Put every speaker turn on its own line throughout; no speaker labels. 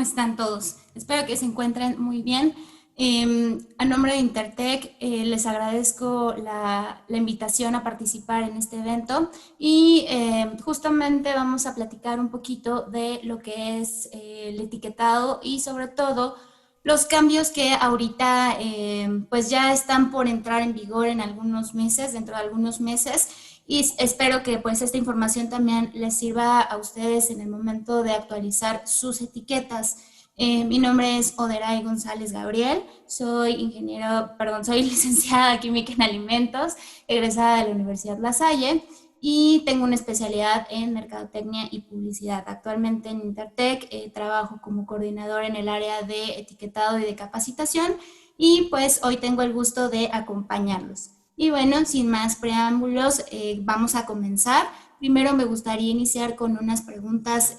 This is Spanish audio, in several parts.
están todos? Espero que se encuentren muy bien. A nombre de Intertech, les agradezco la invitación a participar en este evento y justamente vamos a platicar un poquito de lo que es el etiquetado y sobre todo los cambios que ahorita pues ya están por entrar en vigor en algunos meses, dentro de algunos meses. Y espero que pues esta información también les sirva a ustedes en el momento de actualizar sus etiquetas. Mi nombre es Oderay González Gabriel, soy licenciada química en alimentos, egresada de la Universidad La Salle y tengo una especialidad en mercadotecnia y publicidad. Actualmente en Intertech trabajo como coordinador en el área de etiquetado y de capacitación y pues hoy tengo el gusto de acompañarlos. Y bueno, sin más preámbulos, vamos a comenzar. Primero me gustaría iniciar con unas preguntas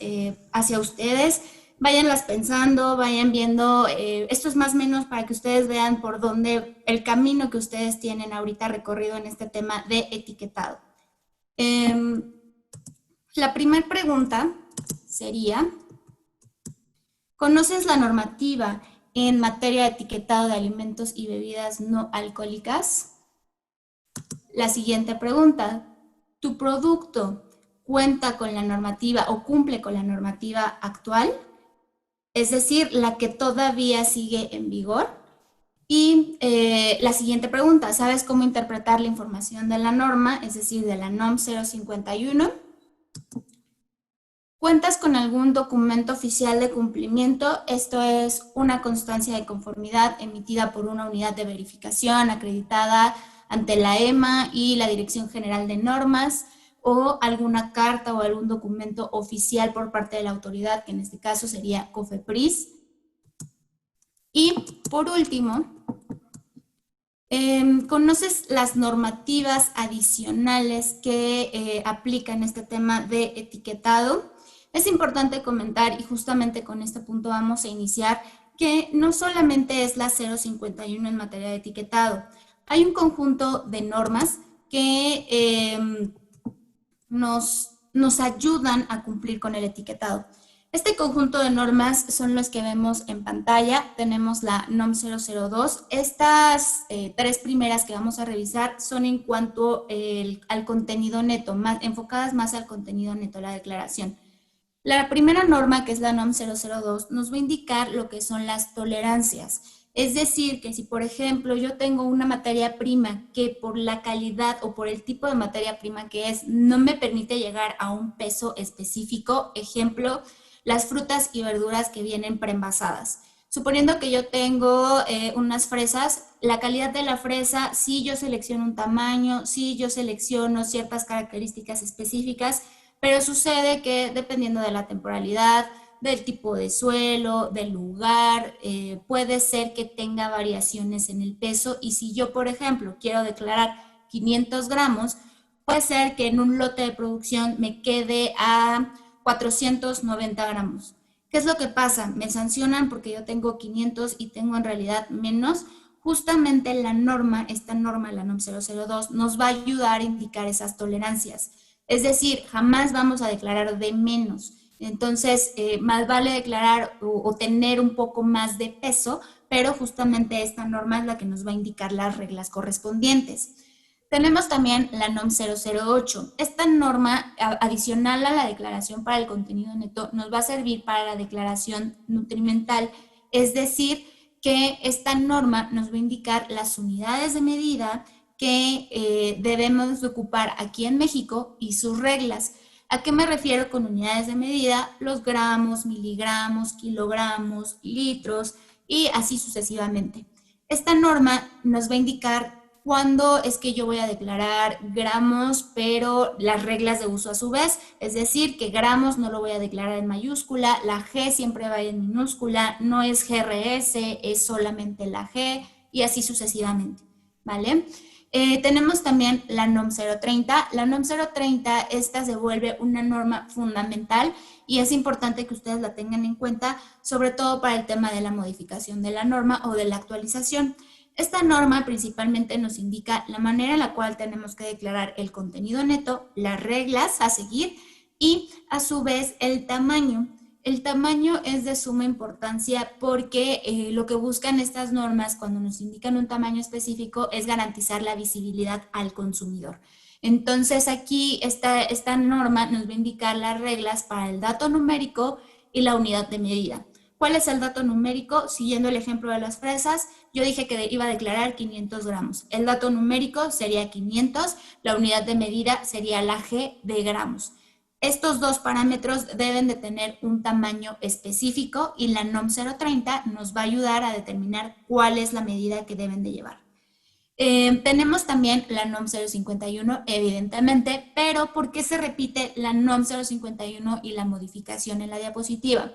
hacia ustedes. Váyanlas pensando, vayan viendo. Esto es más o menos para que ustedes vean por dónde el camino que ustedes tienen ahorita recorrido en este tema de etiquetado. La primera pregunta sería, ¿conoces la normativa en materia de etiquetado de alimentos y bebidas no alcohólicas? La siguiente pregunta, ¿tu producto cuenta con la normativa o cumple con la normativa actual? Es decir, la que todavía sigue en vigor. Y la siguiente pregunta, ¿sabes cómo interpretar la información de la norma, es decir, de la NOM 051? ¿Cuentas con algún documento oficial de cumplimiento? Esto es una constancia de conformidad emitida por una unidad de verificación acreditada ante la EMA y la Dirección General de Normas, o alguna carta o algún documento oficial por parte de la autoridad, que en este caso sería COFEPRIS. Y por último, ¿conoces las normativas adicionales que aplican este tema de etiquetado? Es importante comentar, y justamente con este punto vamos a iniciar, que no solamente es la 051 en materia de etiquetado. Hay un conjunto de normas que nos ayudan a cumplir con el etiquetado. Este conjunto de normas son los que vemos en pantalla. Tenemos la NOM 002. Estas tres primeras que vamos a revisar son en cuanto al contenido neto, enfocadas más al contenido neto, la declaración. La primera norma, que es la NOM 002, nos va a indicar lo que son las tolerancias. Es decir, que si por ejemplo yo tengo una materia prima que por la calidad o por el tipo de materia prima que es, no me permite llegar a un peso específico, ejemplo, las frutas y verduras que vienen preenvasadas. Suponiendo que yo tengo unas fresas, la calidad de la fresa, si yo selecciono un tamaño, si yo selecciono ciertas características específicas, pero sucede que dependiendo de la temporalidad, del tipo de suelo, del lugar, puede ser que tenga variaciones en el peso, y si yo, por ejemplo, quiero declarar 500 gramos, puede ser que en un lote de producción me quede a 490 gramos. ¿Qué es lo que pasa? Me sancionan porque yo tengo 500 y tengo en realidad menos. Justamente la norma, esta norma, la NOM 002, nos va a ayudar a indicar esas tolerancias. Es decir, jamás vamos a declarar de menos. Entonces, más vale declarar o tener un poco más de peso, pero justamente esta norma es la que nos va a indicar las reglas correspondientes. Tenemos también la NOM 008. Esta norma, adicional a la declaración para el contenido neto, nos va a servir para la declaración nutrimental, es decir, que esta norma nos va a indicar las unidades de medida que debemos de ocupar aquí en México y sus reglas. ¿A qué me refiero con unidades de medida? Los gramos, miligramos, kilogramos, litros y así sucesivamente. Esta norma nos va a indicar cuándo es que yo voy a declarar gramos, pero las reglas de uso a su vez, es decir, que gramos no lo voy a declarar en mayúscula, la G siempre va en minúscula, no es GRS, es solamente la G y así sucesivamente, ¿vale? Tenemos también la NOM 030. La NOM 030, esta se vuelve una norma fundamental y es importante que ustedes la tengan en cuenta, sobre todo para el tema de la modificación de la norma o de la actualización. Esta norma principalmente nos indica la manera en la cual tenemos que declarar el contenido neto, las reglas a seguir y a su vez el tamaño. El tamaño es de suma importancia porque lo que buscan estas normas cuando nos indican un tamaño específico es garantizar la visibilidad al consumidor. Entonces aquí esta norma nos va a indicar las reglas para el dato numérico y la unidad de medida. ¿Cuál es el dato numérico? Siguiendo el ejemplo de las fresas, yo dije que iba a declarar 500 gramos. El dato numérico sería 500, la unidad de medida sería la G de gramos. Estos dos parámetros deben de tener un tamaño específico y la NOM 030 nos va a ayudar a determinar cuál es la medida que deben de llevar. Tenemos también la NOM 051, evidentemente, pero ¿por qué se repite la NOM 051 y la modificación en la diapositiva?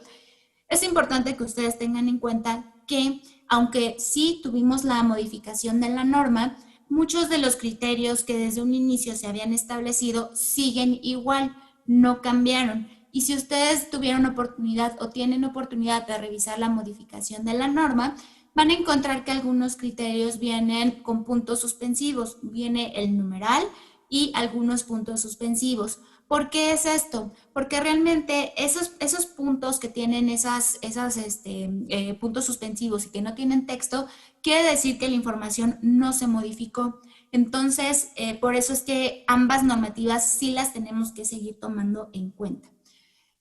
Es importante que ustedes tengan en cuenta que, aunque sí tuvimos la modificación de la norma, muchos de los criterios que desde un inicio se habían establecido siguen igual, no cambiaron. Y si ustedes tuvieron oportunidad o tienen oportunidad de revisar la modificación de la norma, van a encontrar que algunos criterios vienen con puntos suspensivos. Viene el numeral y algunos puntos suspensivos. ¿Por qué es esto? Porque realmente esos puntos que tienen esos puntos suspensivos y que no tienen texto, quiere decir que la información no se modificó. Entonces, por eso es que ambas normativas sí las tenemos que seguir tomando en cuenta.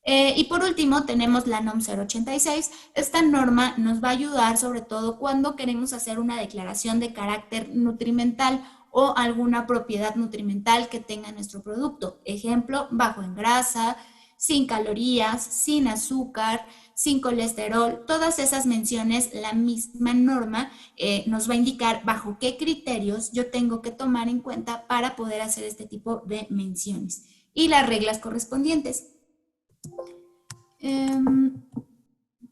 Y por último, tenemos la NOM 086. Esta norma nos va a ayudar sobre todo cuando queremos hacer una declaración de carácter nutrimental o alguna propiedad nutrimental que tenga nuestro producto. Ejemplo, bajo en grasa, sin calorías, sin azúcar, sin colesterol. Todas esas menciones, la misma norma nos va a indicar bajo qué criterios yo tengo que tomar en cuenta para poder hacer este tipo de menciones y las reglas correspondientes.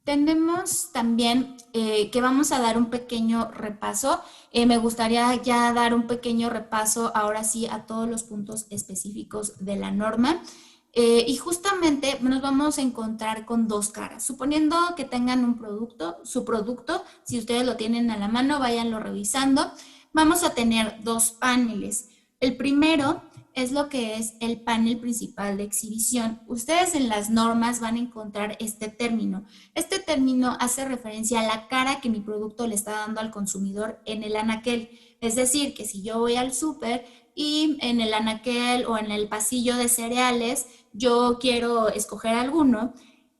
Tenemos también que vamos a dar un pequeño repaso. Me gustaría ya dar un pequeño repaso ahora sí a todos los puntos específicos de la norma. Y justamente nos vamos a encontrar con dos caras. Suponiendo que tengan un producto, su producto, si ustedes lo tienen a la mano, váyanlo revisando. Vamos a tener dos paneles. El primero es lo que es el panel principal de exhibición. Ustedes en las normas van a encontrar este término. Este término hace referencia a la cara que mi producto le está dando al consumidor en el anaquel. Es decir, que si yo voy al súper y en el anaquel o en el pasillo de cereales yo quiero escoger alguno,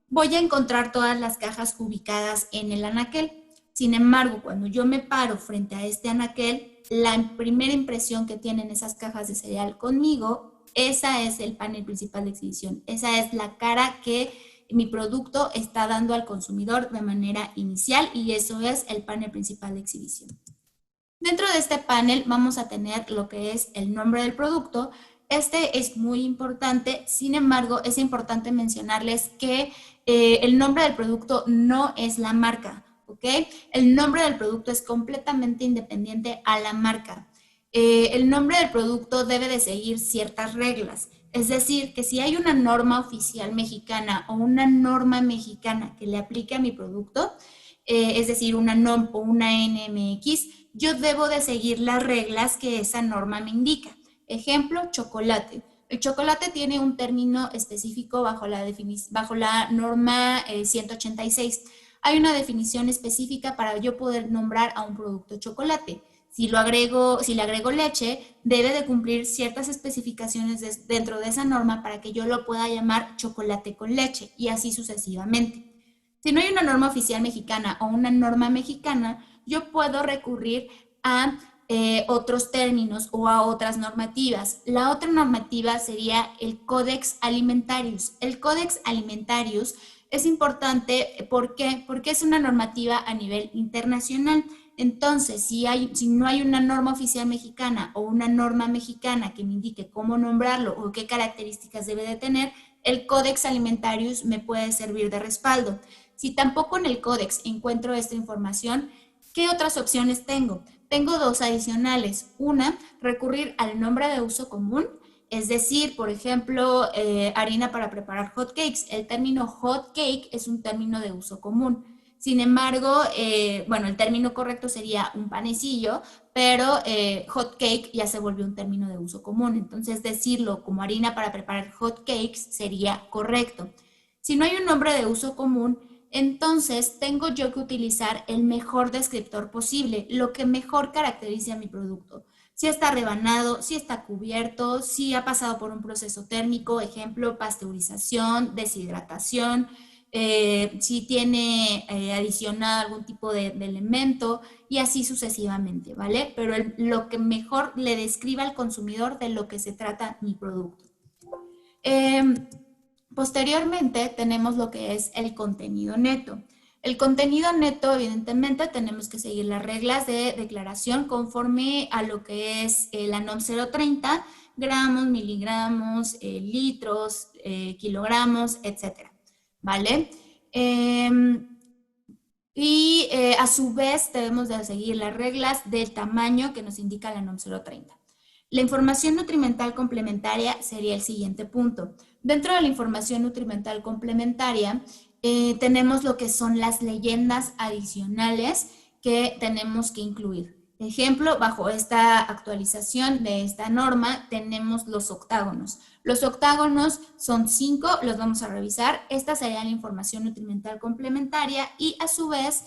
voy a encontrar todas las cajas ubicadas en el anaquel. Sin embargo, cuando yo me paro frente a este anaquel, la primera impresión que tienen esas cajas de cereal conmigo, esa es el panel principal de exhibición. Esa es la cara que mi producto está dando al consumidor de manera inicial y eso es el panel principal de exhibición. Dentro de este panel vamos a tener lo que es el nombre del producto. Este es muy importante, sin embargo, es importante mencionarles que el nombre del producto no es la marca. ¿Ok? El nombre del producto es completamente independiente a la marca. El nombre del producto debe de seguir ciertas reglas. Es decir, que si hay una norma oficial mexicana o una norma mexicana que le aplique a mi producto, es decir, una NOM o una NMX, yo debo de seguir las reglas que esa norma me indica. Ejemplo, chocolate. El chocolate tiene un término específico bajo la norma 186. Hay una definición específica para yo poder nombrar a un producto chocolate. Si le agrego leche, debe de cumplir ciertas especificaciones dentro de esa norma para que yo lo pueda llamar chocolate con leche y así sucesivamente. Si no hay una norma oficial mexicana o una norma mexicana, yo puedo recurrir a otros términos o a otras normativas. La otra normativa sería el Codex Alimentarius. El Codex Alimentarius es importante, ¿por qué? Porque es una normativa a nivel internacional. Entonces, si no hay una norma oficial mexicana o una norma mexicana que me indique cómo nombrarlo o qué características debe de tener, el Codex Alimentarius me puede servir de respaldo. Si tampoco en el Codex encuentro esta información, ¿qué otras opciones tengo? Tengo dos adicionales. Una, recurrir al nombre de uso común. Es decir, por ejemplo, harina para preparar hot cakes. El término hot cake es un término de uso común. Sin embargo, el término correcto sería un panecillo, pero hot cake ya se volvió un término de uso común. Entonces, decirlo como harina para preparar hot cakes sería correcto. Si no hay un nombre de uso común, entonces tengo yo que utilizar el mejor descriptor posible, lo que mejor caracterice a mi producto. Si está rebanado, si está cubierto, si ha pasado por un proceso térmico, ejemplo, pasteurización, deshidratación, si tiene adicionado algún tipo de elemento y así sucesivamente, ¿vale? Pero lo que mejor le describa al consumidor de lo que se trata mi producto. Posteriormente tenemos lo que es el contenido neto. El contenido neto, evidentemente, tenemos que seguir las reglas de declaración conforme a lo que es la NOM 030, gramos, miligramos, litros, kilogramos, etcétera, ¿vale? A su vez debemos de seguir las reglas del tamaño que nos indica la NOM 030. La información nutrimental complementaria sería el siguiente punto. Dentro de la información nutrimental complementaria tenemos lo que son las leyendas adicionales que tenemos que incluir. Ejemplo, bajo esta actualización de esta norma tenemos los octágonos. Los octágonos son 5, los vamos a revisar. Esta sería la información nutrimental complementaria y a su vez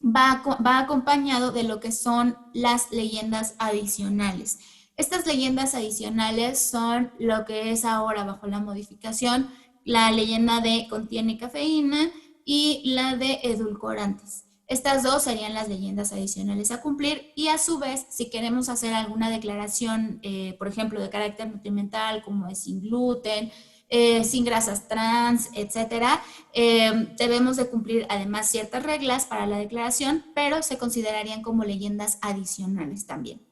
va acompañado de lo que son las leyendas adicionales. Estas leyendas adicionales son lo que es ahora bajo la modificación, la leyenda de contiene cafeína y la de edulcorantes. Estas dos serían las leyendas adicionales a cumplir y a su vez, si queremos hacer alguna declaración, por ejemplo, de carácter nutrimental como es sin gluten, sin grasas trans, etcétera, debemos de cumplir además ciertas reglas para la declaración, pero se considerarían como leyendas adicionales también.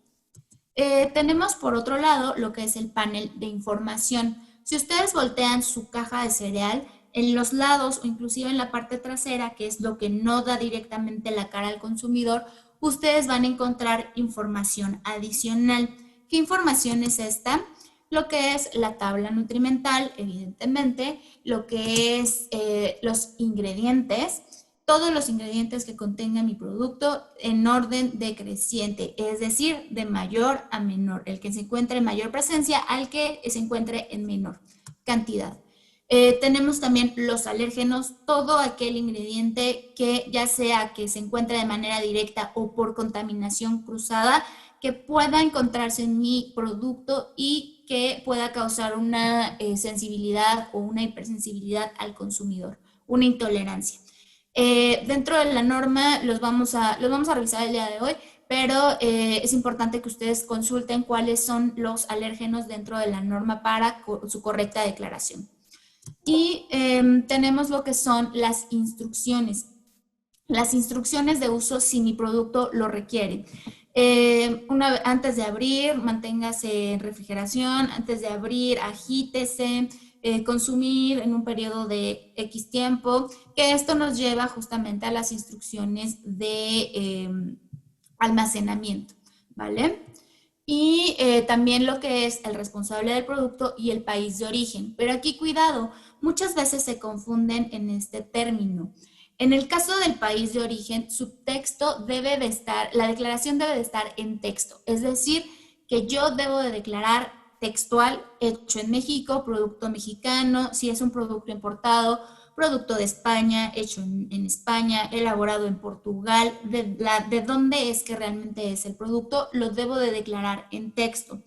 Tenemos por otro lado lo que es el panel de información. Si ustedes voltean su caja de cereal, en los lados o inclusive en la parte trasera, que es lo que no da directamente la cara al consumidor, ustedes van a encontrar información adicional. ¿Qué información es esta? Lo que es la tabla nutrimental, evidentemente, lo que es los ingredientes, todos los ingredientes que contenga mi producto en orden decreciente, es decir, de mayor a menor, el que se encuentre en mayor presencia al que se encuentre en menor cantidad. Tenemos también los alérgenos, todo aquel ingrediente que ya sea que se encuentre de manera directa o por contaminación cruzada, que pueda encontrarse en mi producto y que pueda causar una sensibilidad o una hipersensibilidad al consumidor, una intolerancia. Dentro de la norma los vamos a revisar el día de hoy, pero es importante que ustedes consulten cuáles son los alérgenos dentro de la norma para su correcta declaración. Y tenemos lo que son las instrucciones. Las instrucciones de uso si mi producto lo requiere. Antes de abrir, manténgase en refrigeración. Antes de abrir, agítese. Consumir en un periodo de X tiempo, que esto nos lleva justamente a las instrucciones de almacenamiento, ¿vale? Y también lo que es el responsable del producto y el país de origen. Pero aquí cuidado, muchas veces se confunden en este término. En el caso del país de origen, su texto debe de estar, la declaración debe de estar en texto, es decir, que yo debo de declarar textual, hecho en México, producto mexicano, si es un producto importado, producto de España, hecho en España, elaborado en Portugal, de dónde es que realmente es el producto, lo debo de declarar en texto.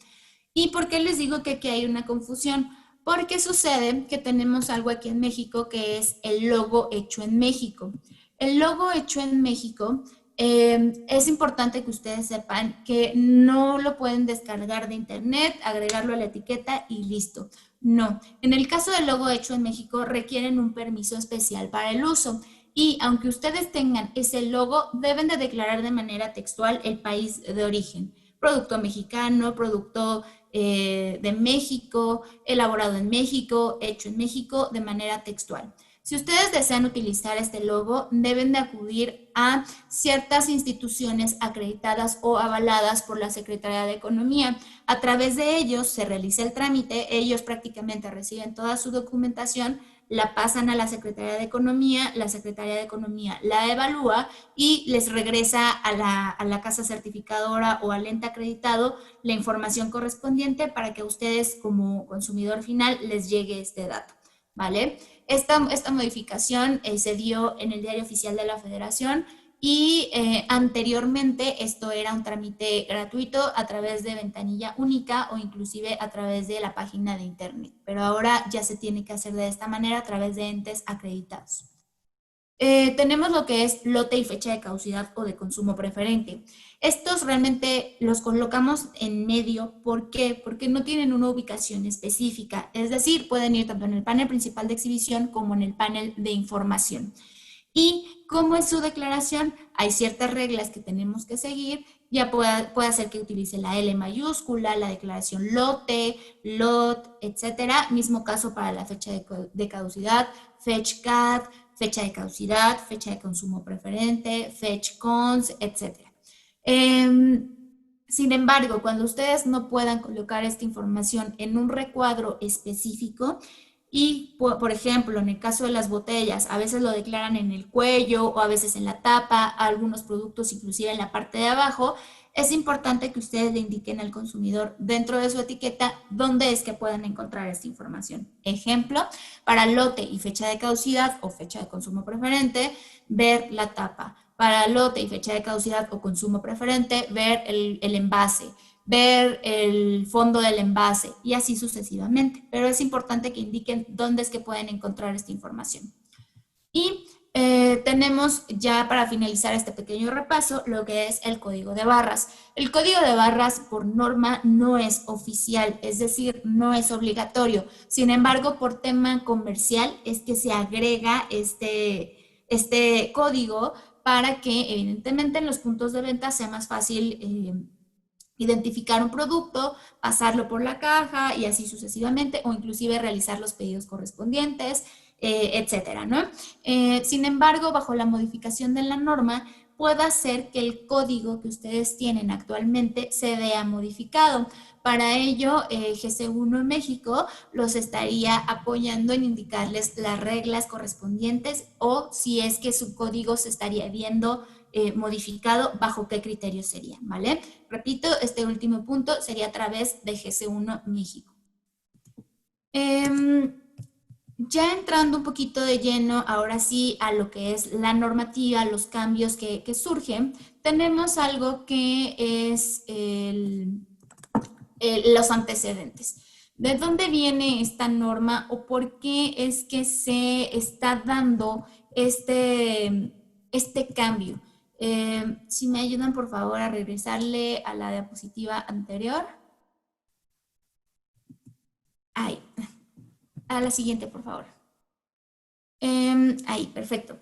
¿Y por qué les digo que aquí hay una confusión? Porque sucede que tenemos algo aquí en México que es el logo hecho en México. El logo hecho en México es importante que ustedes sepan que no lo pueden descargar de internet, agregarlo a la etiqueta y listo. No, en el caso del logo hecho en México requieren un permiso especial para el uso y aunque ustedes tengan ese logo, deben de declarar de manera textual el país de origen. Producto mexicano, producto de México, elaborado en México, hecho en México, de manera textual. Si ustedes desean utilizar este logo, deben de acudir a ciertas instituciones acreditadas o avaladas por la Secretaría de Economía. A través de ellos se realiza el trámite, ellos prácticamente reciben toda su documentación, la pasan a la Secretaría de Economía, la Secretaría de Economía la evalúa y les regresa a la casa certificadora o al ente acreditado la información correspondiente para que a ustedes como consumidor final les llegue este dato. ¿vale? Esta modificación se dio en el Diario Oficial de la Federación y anteriormente esto era un trámite gratuito a través de ventanilla única o inclusive a través de la página de internet, pero ahora ya se tiene que hacer de esta manera a través de entes acreditados. Tenemos lo que es lote y fecha de caducidad o de consumo preferente. Estos realmente los colocamos en medio. ¿Por qué? Porque no tienen una ubicación específica. Es decir, pueden ir tanto en el panel principal de exhibición como en el panel de información. ¿Y cómo es su declaración? Hay ciertas reglas que tenemos que seguir. Ya puede ser que utilice la L mayúscula, la declaración lote, lot, etcétera. Mismo caso para la fecha de caducidad, FetchCAD, fecha de caducidad, fecha de consumo preferente, FetchCons, etc. Sin embargo, cuando ustedes no puedan colocar esta información en un recuadro específico, y, por ejemplo, en el caso de las botellas, a veces lo declaran en el cuello o a veces en la tapa, algunos productos inclusive en la parte de abajo, es importante que ustedes le indiquen al consumidor dentro de su etiqueta dónde es que pueden encontrar esta información. Ejemplo, para lote y fecha de caducidad o fecha de consumo preferente, ver la tapa. Para lote y fecha de caducidad o consumo preferente, ver el envase, ver el fondo del envase y así sucesivamente. Pero es importante que indiquen dónde es que pueden encontrar esta información. Y tenemos ya para finalizar este pequeño repaso lo que es el código de barras. El código de barras por norma no es oficial, es decir, no es obligatorio. Sin embargo, por tema comercial es que se agrega este código para que evidentemente en los puntos de venta sea más fácil identificar un producto, pasarlo por la caja y así sucesivamente, o inclusive realizar los pedidos correspondientes, etcétera, ¿no? Sin embargo, bajo la modificación de la norma, puede ser que el código que ustedes tienen actualmente se vea modificado. Para ello, GC1 México los estaría apoyando en indicarles las reglas correspondientes o si es que su código se estaría viendo modificado, bajo qué criterio sería, ¿vale? Repito, este último punto sería a través de GC1 México. Ya entrando un poquito de lleno, ahora sí, a lo que es la normativa, los cambios que surgen, tenemos algo que es los antecedentes. ¿De dónde viene esta norma o por qué es que se está dando este cambio? Si me ayudan, por favor, a regresarle a la diapositiva anterior. Ahí. A la siguiente, por favor. Ahí, perfecto.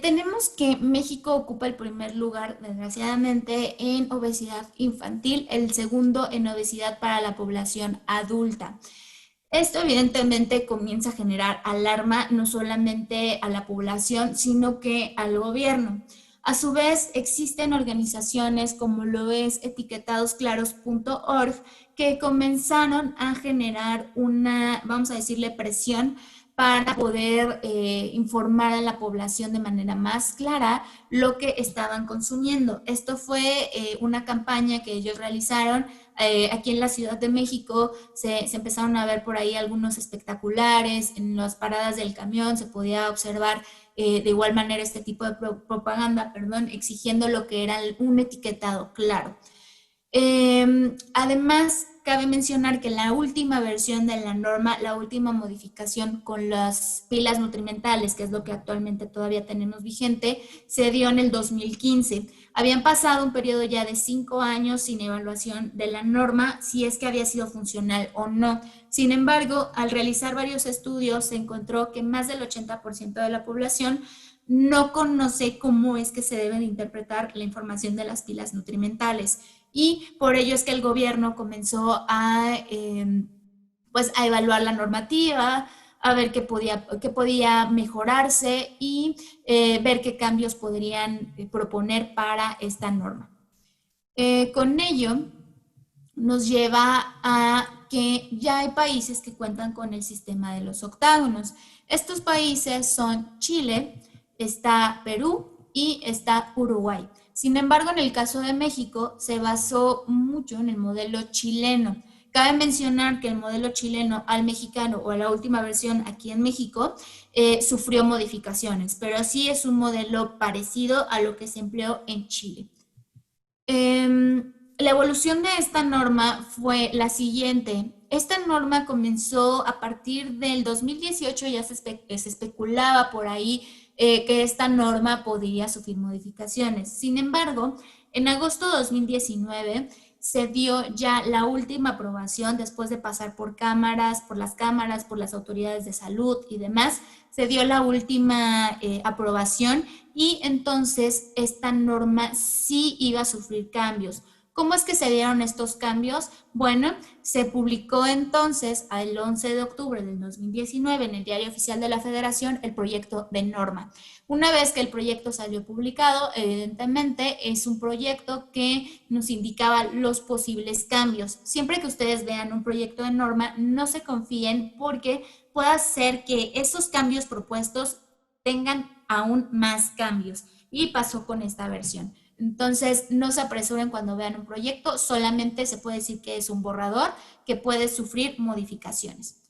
Tenemos que México ocupa el primer lugar, desgraciadamente, en obesidad infantil, el segundo en obesidad para la población adulta. Esto evidentemente comienza a generar alarma no solamente a la población, sino que al gobierno. A su vez, existen organizaciones como lo es etiquetadosclaros.org que comenzaron a generar una, vamos a decirle, presión para poder informar a la población de manera más clara lo que estaban consumiendo. Esto fue una campaña que ellos realizaron. Aquí en la Ciudad de México se empezaron a ver por ahí algunos espectaculares, en las paradas del camión se podía observar de igual manera este tipo de propaganda, exigiendo lo que era un etiquetado claro. Además, cabe mencionar que la última versión de la norma, la última modificación con las pilas nutrimentales, que es lo que actualmente todavía tenemos vigente, se dio en el 2015. Habían pasado un periodo ya de 5 años sin evaluación de la norma, si es que había sido funcional o no. Sin embargo, al realizar varios estudios, se encontró que más del 80% de la población no conoce cómo es que se debe de interpretar la información de las pilas nutrimentales. Y por ello es que el gobierno comenzó pues a evaluar la normativa, a ver qué podía mejorarse y ver qué cambios podrían proponer para esta norma. Con ello nos lleva a que ya hay países que cuentan con el sistema de los octágonos. Estos países son Chile, está Perú y está Uruguay. Sin embargo, en el caso de México se basó mucho en el modelo chileno. Cabe mencionar que el modelo chileno al mexicano o a la última versión aquí en México sufrió modificaciones, pero sí es un modelo parecido a lo que se empleó en Chile. La evolución de esta norma fue la siguiente. Esta norma comenzó a partir del 2018, ya se especulaba por ahí que esta norma podría sufrir modificaciones. Sin embargo, en agosto de 2019 se dio ya la última aprobación después de pasar por cámaras, por las autoridades de salud y demás. Se dio la última aprobación y entonces esta norma sí iba a sufrir cambios. ¿Cómo es que se dieron estos cambios? Bueno, se publicó entonces el 11 de octubre del 2019 en el Diario Oficial de la Federación el proyecto de norma. Una vez que el proyecto salió publicado, evidentemente es un proyecto que nos indicaba los posibles cambios. Siempre que ustedes vean un proyecto de norma, no se confíen porque puede ser que esos cambios propuestos tengan aún más cambios. Y pasó con esta versión. Entonces, no se apresuren cuando vean un proyecto, solamente se puede decir que es un borrador que puede sufrir modificaciones.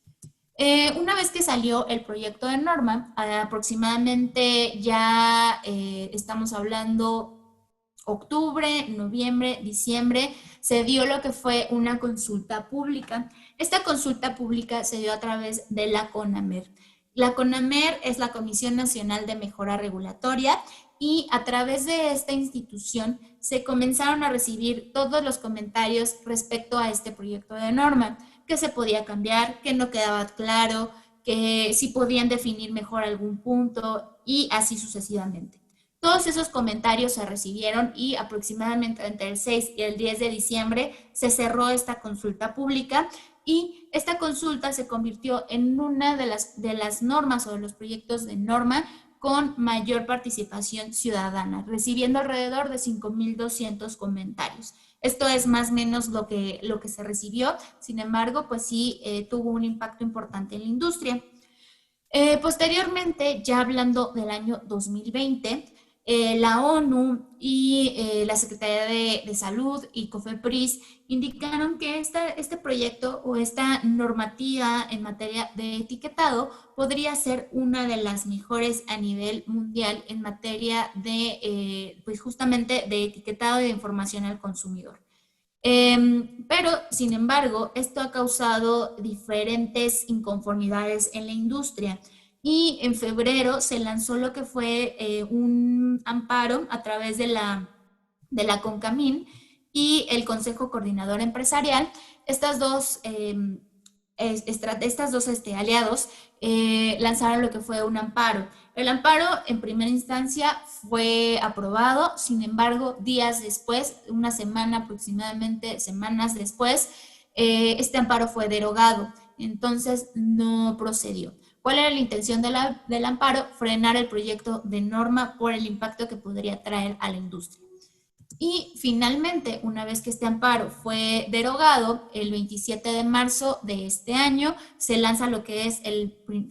Una vez que salió el proyecto de norma, aproximadamente ya estamos hablando octubre, noviembre, diciembre, se dio lo que fue una consulta pública. Esta consulta pública se dio a través de la CONAMER. La CONAMER es la Comisión Nacional de Mejora Regulatoria y a través de esta institución se comenzaron a recibir todos los comentarios respecto a este proyecto de norma, que se podía cambiar, que no quedaba claro, que si podían definir mejor algún punto y así sucesivamente. Todos esos comentarios se recibieron y aproximadamente entre el 6 y el 10 de diciembre se cerró esta consulta pública y esta consulta se convirtió en una de las normas o de los proyectos de norma con mayor participación ciudadana, recibiendo alrededor de 5,200 comentarios. Esto es más o menos lo que se recibió, sin embargo, pues sí tuvo un impacto importante en la industria. Posteriormente, ya hablando del año 2020, la ONU y la Secretaría de Salud y COFEPRIS indicaron que este proyecto o esta normativa en materia de etiquetado podría ser una de las mejores a nivel mundial en materia de, pues justamente de etiquetado y de información al consumidor. Pero, sin embargo, esto ha causado diferentes inconformidades en la industria y en febrero se lanzó lo que fue un amparo a través de la CONCAMIN y el Consejo Coordinador Empresarial. Estas dos aliados lanzaron lo que fue un amparo. El amparo en primera instancia fue aprobado, sin embargo, días después, una semana aproximadamente, semanas después, este amparo fue derogado, entonces no procedió. ¿Cuál era la intención del amparo? Frenar el proyecto de norma por el impacto que podría traer a la industria. Y finalmente, una vez que este amparo fue derogado, el 27 de marzo de este año, se lanza lo que es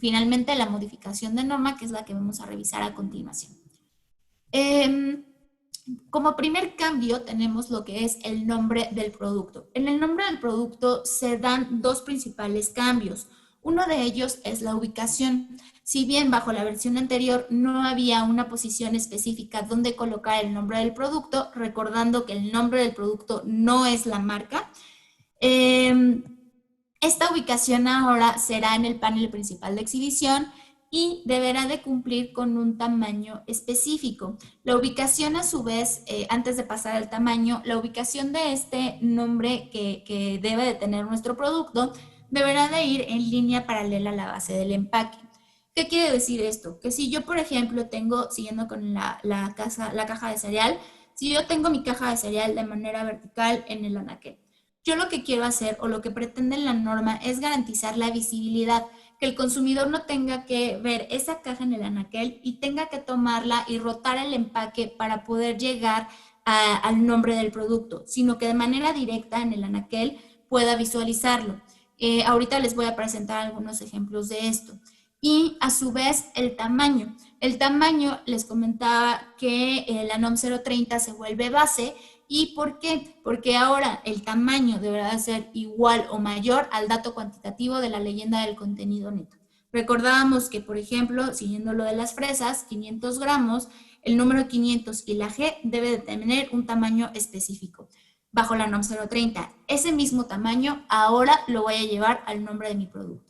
finalmente la modificación de norma, que es la que vamos a revisar a continuación. Como primer cambio tenemos lo que es el nombre del producto. En el nombre del producto se dan dos principales cambios. Uno de ellos es la ubicación. Si bien bajo la versión anterior no había una posición específica donde colocar el nombre del producto, recordando que el nombre del producto no es la marca, esta ubicación ahora será en el panel principal de exhibición y deberá de cumplir con un tamaño específico. La ubicación, a su vez, antes de pasar al tamaño, la ubicación de este nombre que debe de tener nuestro producto deberá de ir en línea paralela a la base del empaque. ¿Qué quiere decir esto? Que si yo, por ejemplo, siguiendo con la caja de cereal, si yo tengo mi caja de cereal de manera vertical en el anaquel, yo lo que quiero hacer o lo que pretende la norma es garantizar la visibilidad, que el consumidor no tenga que ver esa caja en el anaquel y tenga que tomarla y rotar el empaque para poder llegar al nombre del producto, sino que de manera directa en el anaquel pueda visualizarlo. Ahorita les voy a presentar algunos ejemplos de esto. Y a su vez el tamaño. El tamaño, les comentaba que la NOM 030 se vuelve base ¿Y por qué? Porque ahora el tamaño deberá ser igual o mayor al dato cuantitativo de la leyenda del contenido neto. Recordábamos que, por ejemplo, siguiendo lo de las fresas, 500 gramos, el número 500 y la G debe de tener un tamaño específico bajo la NOM 030. Ese mismo tamaño ahora lo voy a llevar al nombre de mi producto.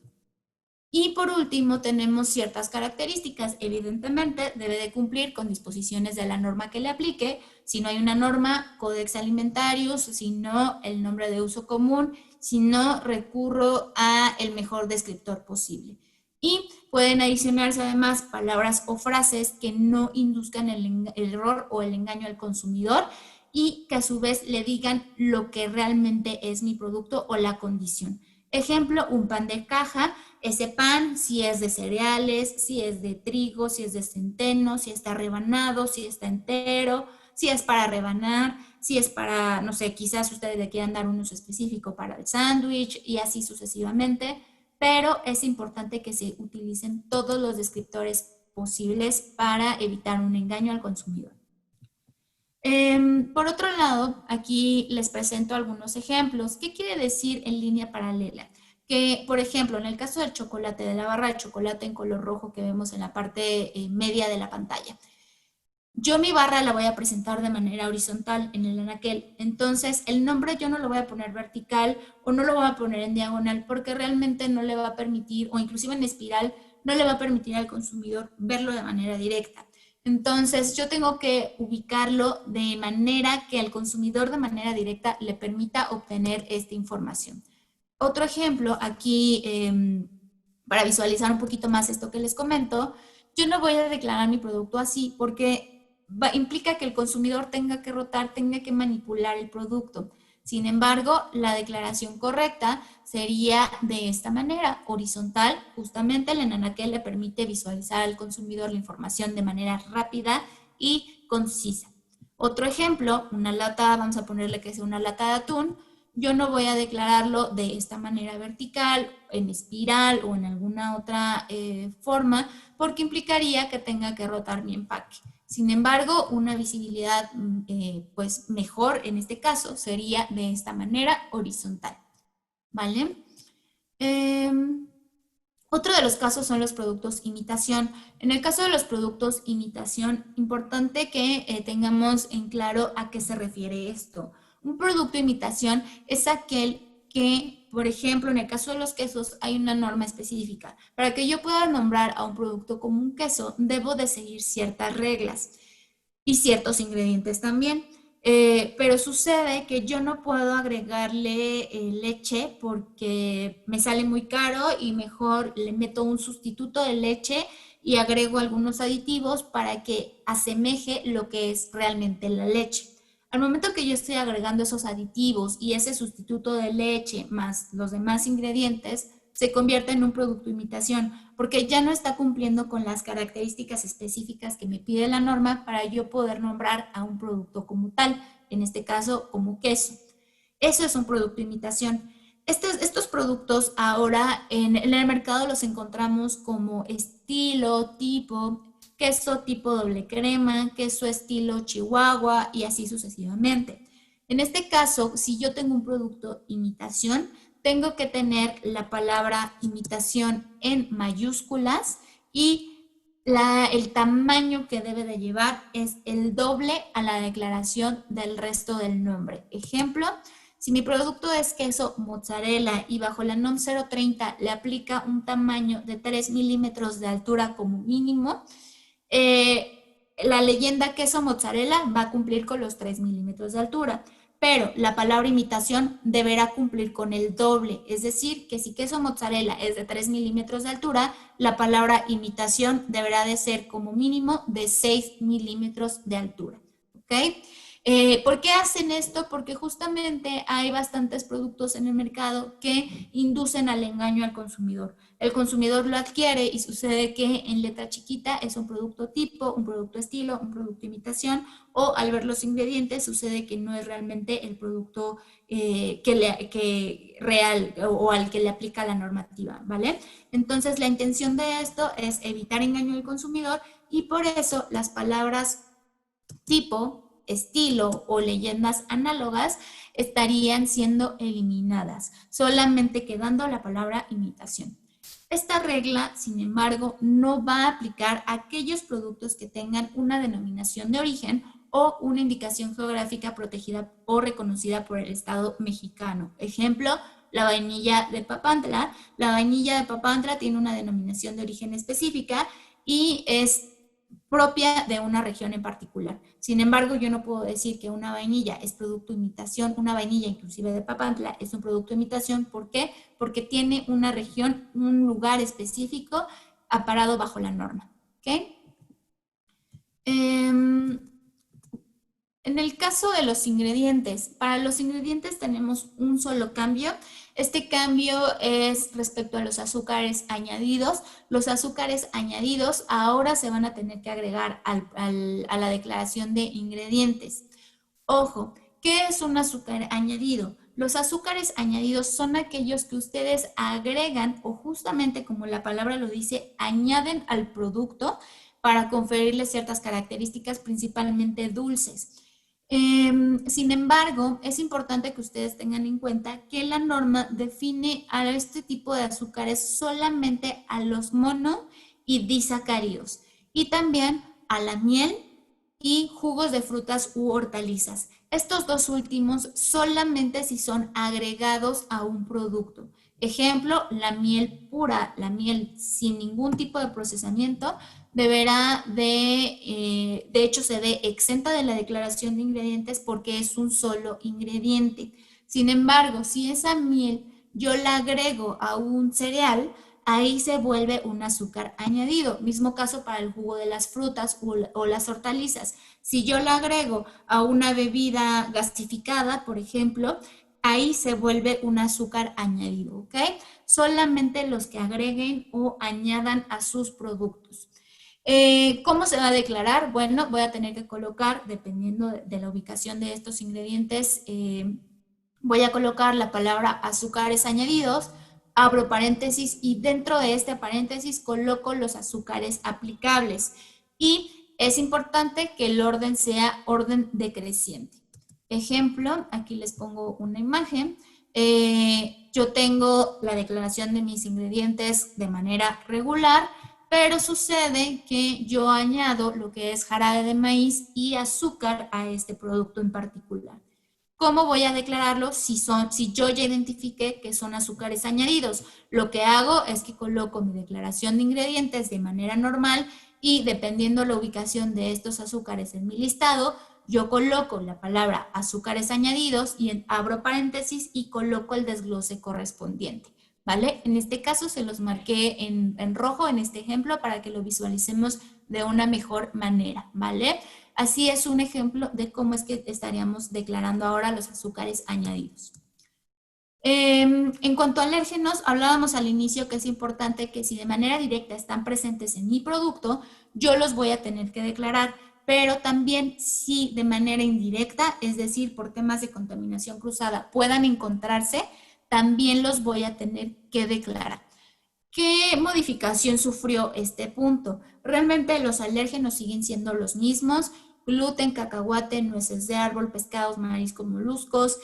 Y por último, tenemos ciertas características. Evidentemente, debe de cumplir con disposiciones de la norma que le aplique. Si no hay una norma, Codex Alimentarius, si no, el nombre de uso común, si no, recurro a el mejor descriptor posible. Y pueden adicionarse además palabras o frases que no induzcan el error o el engaño al consumidor y que a su vez le digan lo que realmente es mi producto o la condición. Ejemplo, un pan de caja. Ese pan, si es de cereales, si es de trigo, si es de centeno, si está rebanado, si está entero, si es para rebanar, si es para, no sé, quizás ustedes le quieran dar un uso específico para el sándwich y así sucesivamente, pero es importante que se utilicen todos los descriptores posibles para evitar un engaño al consumidor. Por otro lado, aquí les presento algunos ejemplos. ¿Qué quiere decir en línea paralela? Que, por ejemplo, en el caso del chocolate, de la barra de chocolate en color rojo que vemos en la parte media de la pantalla, yo mi barra la voy a presentar de manera horizontal en el anaquel. Entonces, el nombre yo no lo voy a poner vertical o no lo voy a poner en diagonal porque realmente no le va a permitir, o inclusive en espiral, no le va a permitir al consumidor verlo de manera directa. Entonces, yo tengo que ubicarlo de manera que al consumidor de manera directa le permita obtener esta información. Otro ejemplo, aquí, para visualizar un poquito más esto que les comento, yo no voy a declarar mi producto así porque implica que el consumidor tenga que rotar, tenga que manipular el producto. Sin embargo, la declaración correcta sería de esta manera, horizontal. Justamente el anaquel le permite visualizar al consumidor la información de manera rápida y concisa. Otro ejemplo, una lata, vamos a ponerle que sea una lata de atún. Yo no voy a declararlo de esta manera vertical, en espiral o en alguna otra forma, porque implicaría que tenga que rotar mi empaque. Sin embargo, una visibilidad pues mejor en este caso sería de esta manera horizontal, ¿vale? Otro de los casos son los productos imitación. En el caso de los productos imitación, importante que tengamos en claro a qué se refiere esto. Un producto imitación es aquel que, por ejemplo, en el caso de los quesos hay una norma específica. Para que yo pueda nombrar a un producto como un queso, debo de seguir ciertas reglas y ciertos ingredientes también. Pero sucede que yo no puedo agregarle leche porque me sale muy caro y mejor le meto un sustituto de leche y agrego algunos aditivos para que asemeje lo que es realmente la leche. Al momento que yo estoy agregando esos aditivos y ese sustituto de leche más los demás ingredientes, se convierte en un producto imitación, porque ya no está cumpliendo con las características específicas que me pide la norma para yo poder nombrar a un producto como tal, en este caso como queso. Eso es un producto imitación. Estos productos ahora en el mercado los encontramos como estilo, tipo, queso tipo doble crema, queso estilo chihuahua y así sucesivamente. En este caso, si yo tengo un producto imitación, tengo que tener la palabra imitación en mayúsculas y el tamaño que debe de llevar es el doble a la declaración del resto del nombre. Ejemplo, si mi producto es queso mozzarella y bajo la NOM 030 le aplica un tamaño de 3 milímetros de altura como mínimo, la leyenda queso mozzarella va a cumplir con los 3 milímetros de altura. Pero la palabra imitación deberá cumplir con el doble, es decir, que si queso mozzarella es de 3 milímetros de altura, la palabra imitación deberá de ser como mínimo de 6 milímetros de altura, ¿ok? ¿Por qué hacen esto? Porque justamente hay bastantes productos en el mercado que inducen al engaño al consumidor. El consumidor lo adquiere y sucede que en letra chiquita es un producto tipo, un producto estilo, un producto imitación, o al ver los ingredientes sucede que no es realmente el producto real o al que le aplica la normativa, ¿vale? Entonces la intención de esto es evitar engaño al consumidor y por eso las palabras tipo, estilo o leyendas análogas estarían siendo eliminadas, solamente quedando la palabra imitación. Esta regla, sin embargo, no va a aplicar a aquellos productos que tengan una denominación de origen o una indicación geográfica protegida o reconocida por el Estado mexicano. Ejemplo, la vainilla de Papantla. La vainilla de Papantla tiene una denominación de origen específica y es propia de una región en particular. Sin embargo, yo no puedo decir que una vainilla es producto de imitación, una vainilla inclusive de Papantla es un producto de imitación. ¿Por qué? Porque tiene una región, un lugar específico amparado bajo la norma. ¿Ok? En el caso de los ingredientes, para los ingredientes tenemos un solo cambio. Este cambio es respecto a los azúcares añadidos. Los azúcares añadidos ahora se van a tener que agregar a la declaración de ingredientes. Ojo, ¿qué es un azúcar añadido? Los azúcares añadidos son aquellos que ustedes agregan o justamente como la palabra lo dice, añaden al producto para conferirle ciertas características, principalmente dulces. Sin embargo, es importante que ustedes tengan en cuenta que la norma define a este tipo de azúcares solamente a los mono y disacáridos y también a la miel y jugos de frutas u hortalizas. Estos dos últimos solamente si son agregados a un producto. Ejemplo, la miel pura, la miel sin ningún tipo de procesamiento, deberá de hecho se ve exenta de la declaración de ingredientes porque es un solo ingrediente. Sin embargo, si esa miel yo la agrego a un cereal, ahí se vuelve un azúcar añadido. Mismo caso para el jugo de las frutas o las hortalizas. Si yo la agrego a una bebida gasificada, por ejemplo, ahí se vuelve un azúcar añadido, ¿ok? Solamente los que agreguen o añadan a sus productos. ¿Cómo se va a declarar? Bueno, voy a tener que colocar, dependiendo de la ubicación de estos ingredientes, voy a colocar la palabra azúcares añadidos, abro paréntesis y dentro de este paréntesis coloco los azúcares aplicables. Y es importante que el orden sea orden decreciente. Ejemplo, aquí les pongo una imagen. Yo tengo la declaración de mis ingredientes de manera regular, pero sucede que yo añado lo que es jarabe de maíz y azúcar a este producto en particular. ¿Cómo voy a declararlo si yo ya identifiqué que son azúcares añadidos? Lo que hago es que coloco mi declaración de ingredientes de manera normal y dependiendo la ubicación de estos azúcares en mi listado, yo coloco la palabra azúcares añadidos y abro paréntesis y coloco el desglose correspondiente, ¿vale? En este caso se los marqué en rojo en este ejemplo para que lo visualicemos de una mejor manera, ¿vale? Así es un ejemplo de cómo es que estaríamos declarando ahora los azúcares añadidos. En cuanto a alérgenos, hablábamos al inicio que es importante que si de manera directa están presentes en mi producto, yo los voy a tener que declarar, pero también si de manera indirecta, es decir, por temas de contaminación cruzada, puedan encontrarse, también los voy a tener que declarar. ¿Qué modificación sufrió este punto? Realmente los alérgenos siguen siendo los mismos: gluten, cacahuate, nueces de árbol, pescados, mariscos, moluscos,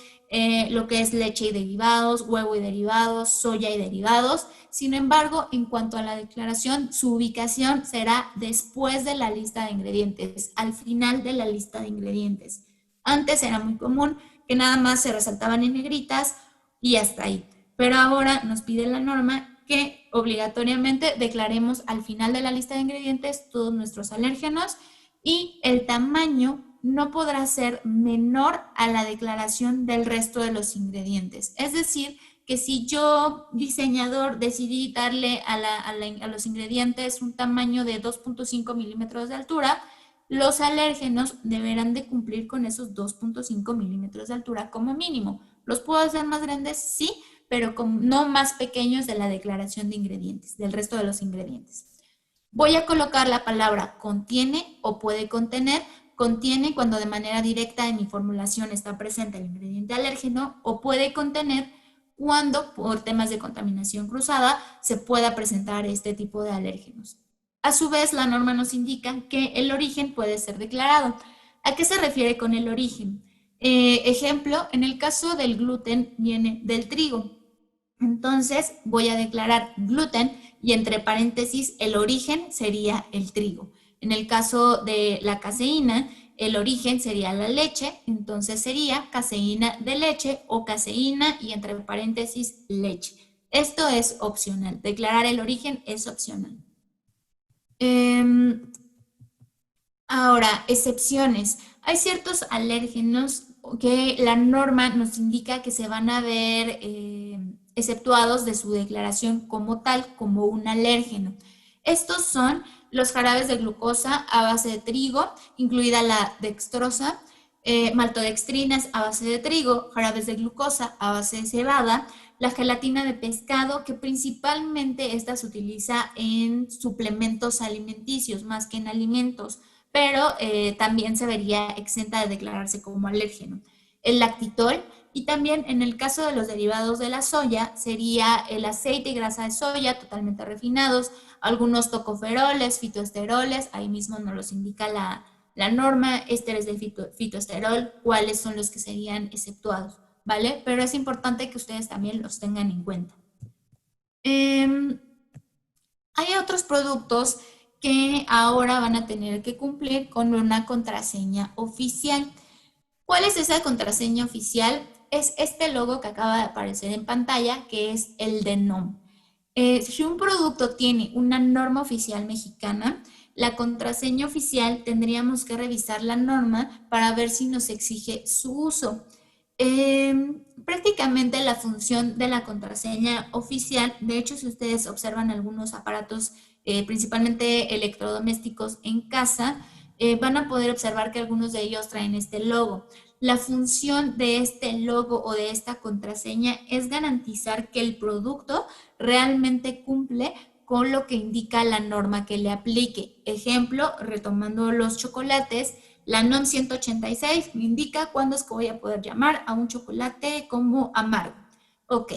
lo que es leche y derivados, huevo y derivados, soya y derivados. Sin embargo, en cuanto a la declaración, su ubicación será después de la lista de ingredientes, al final de la lista de ingredientes. Antes era muy común que nada más se resaltaban en negritas y hasta ahí. Pero ahora nos pide la norma que obligatoriamente declaremos al final de la lista de ingredientes todos nuestros alérgenos y el tamaño no podrá ser menor a la declaración del resto de los ingredientes. Es decir, que si yo, diseñador, decidí darle a los ingredientes un tamaño de 2.5 milímetros de altura, los alérgenos deberán de cumplir con esos 2.5 milímetros de altura como mínimo. ¿Los puedo hacer más grandes? Sí, pero no más pequeños de la declaración de ingredientes, del resto de los ingredientes. Voy a colocar la palabra contiene o puede contener. Contiene cuando de manera directa en mi formulación está presente el ingrediente alérgeno, o puede contener cuando por temas de contaminación cruzada se pueda presentar este tipo de alérgenos. A su vez, la norma nos indica que el origen puede ser declarado. ¿A qué se refiere con el origen? Ejemplo, en el caso del gluten viene del trigo. Entonces voy a declarar gluten y entre paréntesis el origen sería el trigo. En el caso de la caseína, el origen sería la leche, entonces sería caseína de leche o caseína y entre paréntesis leche. Esto es opcional, declarar el origen es opcional. Ahora, excepciones. Hay ciertos alérgenos que la norma nos indica que se van a ver exceptuados de su declaración como tal, como un alérgeno. Estos son los jarabes de glucosa a base de trigo, incluida la dextrosa, maltodextrinas a base de trigo, jarabes de glucosa a base de cebada, la gelatina de pescado, que principalmente esta se utiliza en suplementos alimenticios más que en alimentos, pero también se vería exenta de declararse como alérgeno. El lactitol y también en el caso de los derivados de la soya sería el aceite y grasa de soya totalmente refinados, algunos tocoferoles, fitoesteroles, ahí mismo nos los indica la norma, ésteres de fitoesterol, cuáles son los que serían exceptuados, ¿vale? Pero es importante que ustedes también los tengan en cuenta. Hay otros productos que ahora van a tener que cumplir con una contraseña oficial. ¿Cuál es esa contraseña oficial? Es este logo que acaba de aparecer en pantalla, que es el de NOM. Si un producto tiene una norma oficial mexicana, la contraseña oficial tendríamos que revisar la norma para ver si nos exige su uso. Prácticamente la función de la contraseña oficial, de hecho, si ustedes observan algunos aparatos, principalmente electrodomésticos en casa, van a poder observar que algunos de ellos traen este logo. La función de este logo o de esta contraseña es garantizar que el producto realmente cumple con lo que indica la norma que le aplique. Ejemplo, retomando los chocolates, la NOM 186 me indica cuándo es que voy a poder llamar a un chocolate como amargo. Ok,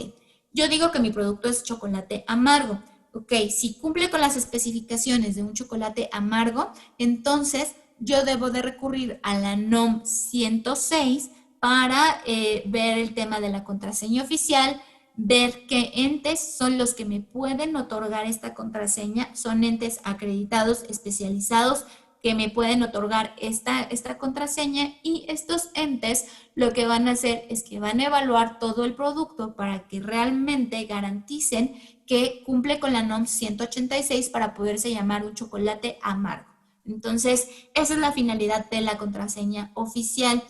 yo digo que mi producto es chocolate amargo. Ok, si cumple con las especificaciones de un chocolate amargo, entonces yo debo de recurrir a la NOM 106 para ver el tema de la contraseña oficial, ver qué entes son los que me pueden otorgar esta contraseña, son entes acreditados, especializados, que me pueden otorgar esta contraseña y estos entes lo que van a hacer es que van a evaluar todo el producto para que realmente garanticen que cumple con la NOM 186 para poderse llamar un chocolate amargo. Entonces, esa es la finalidad de la contraseña oficial.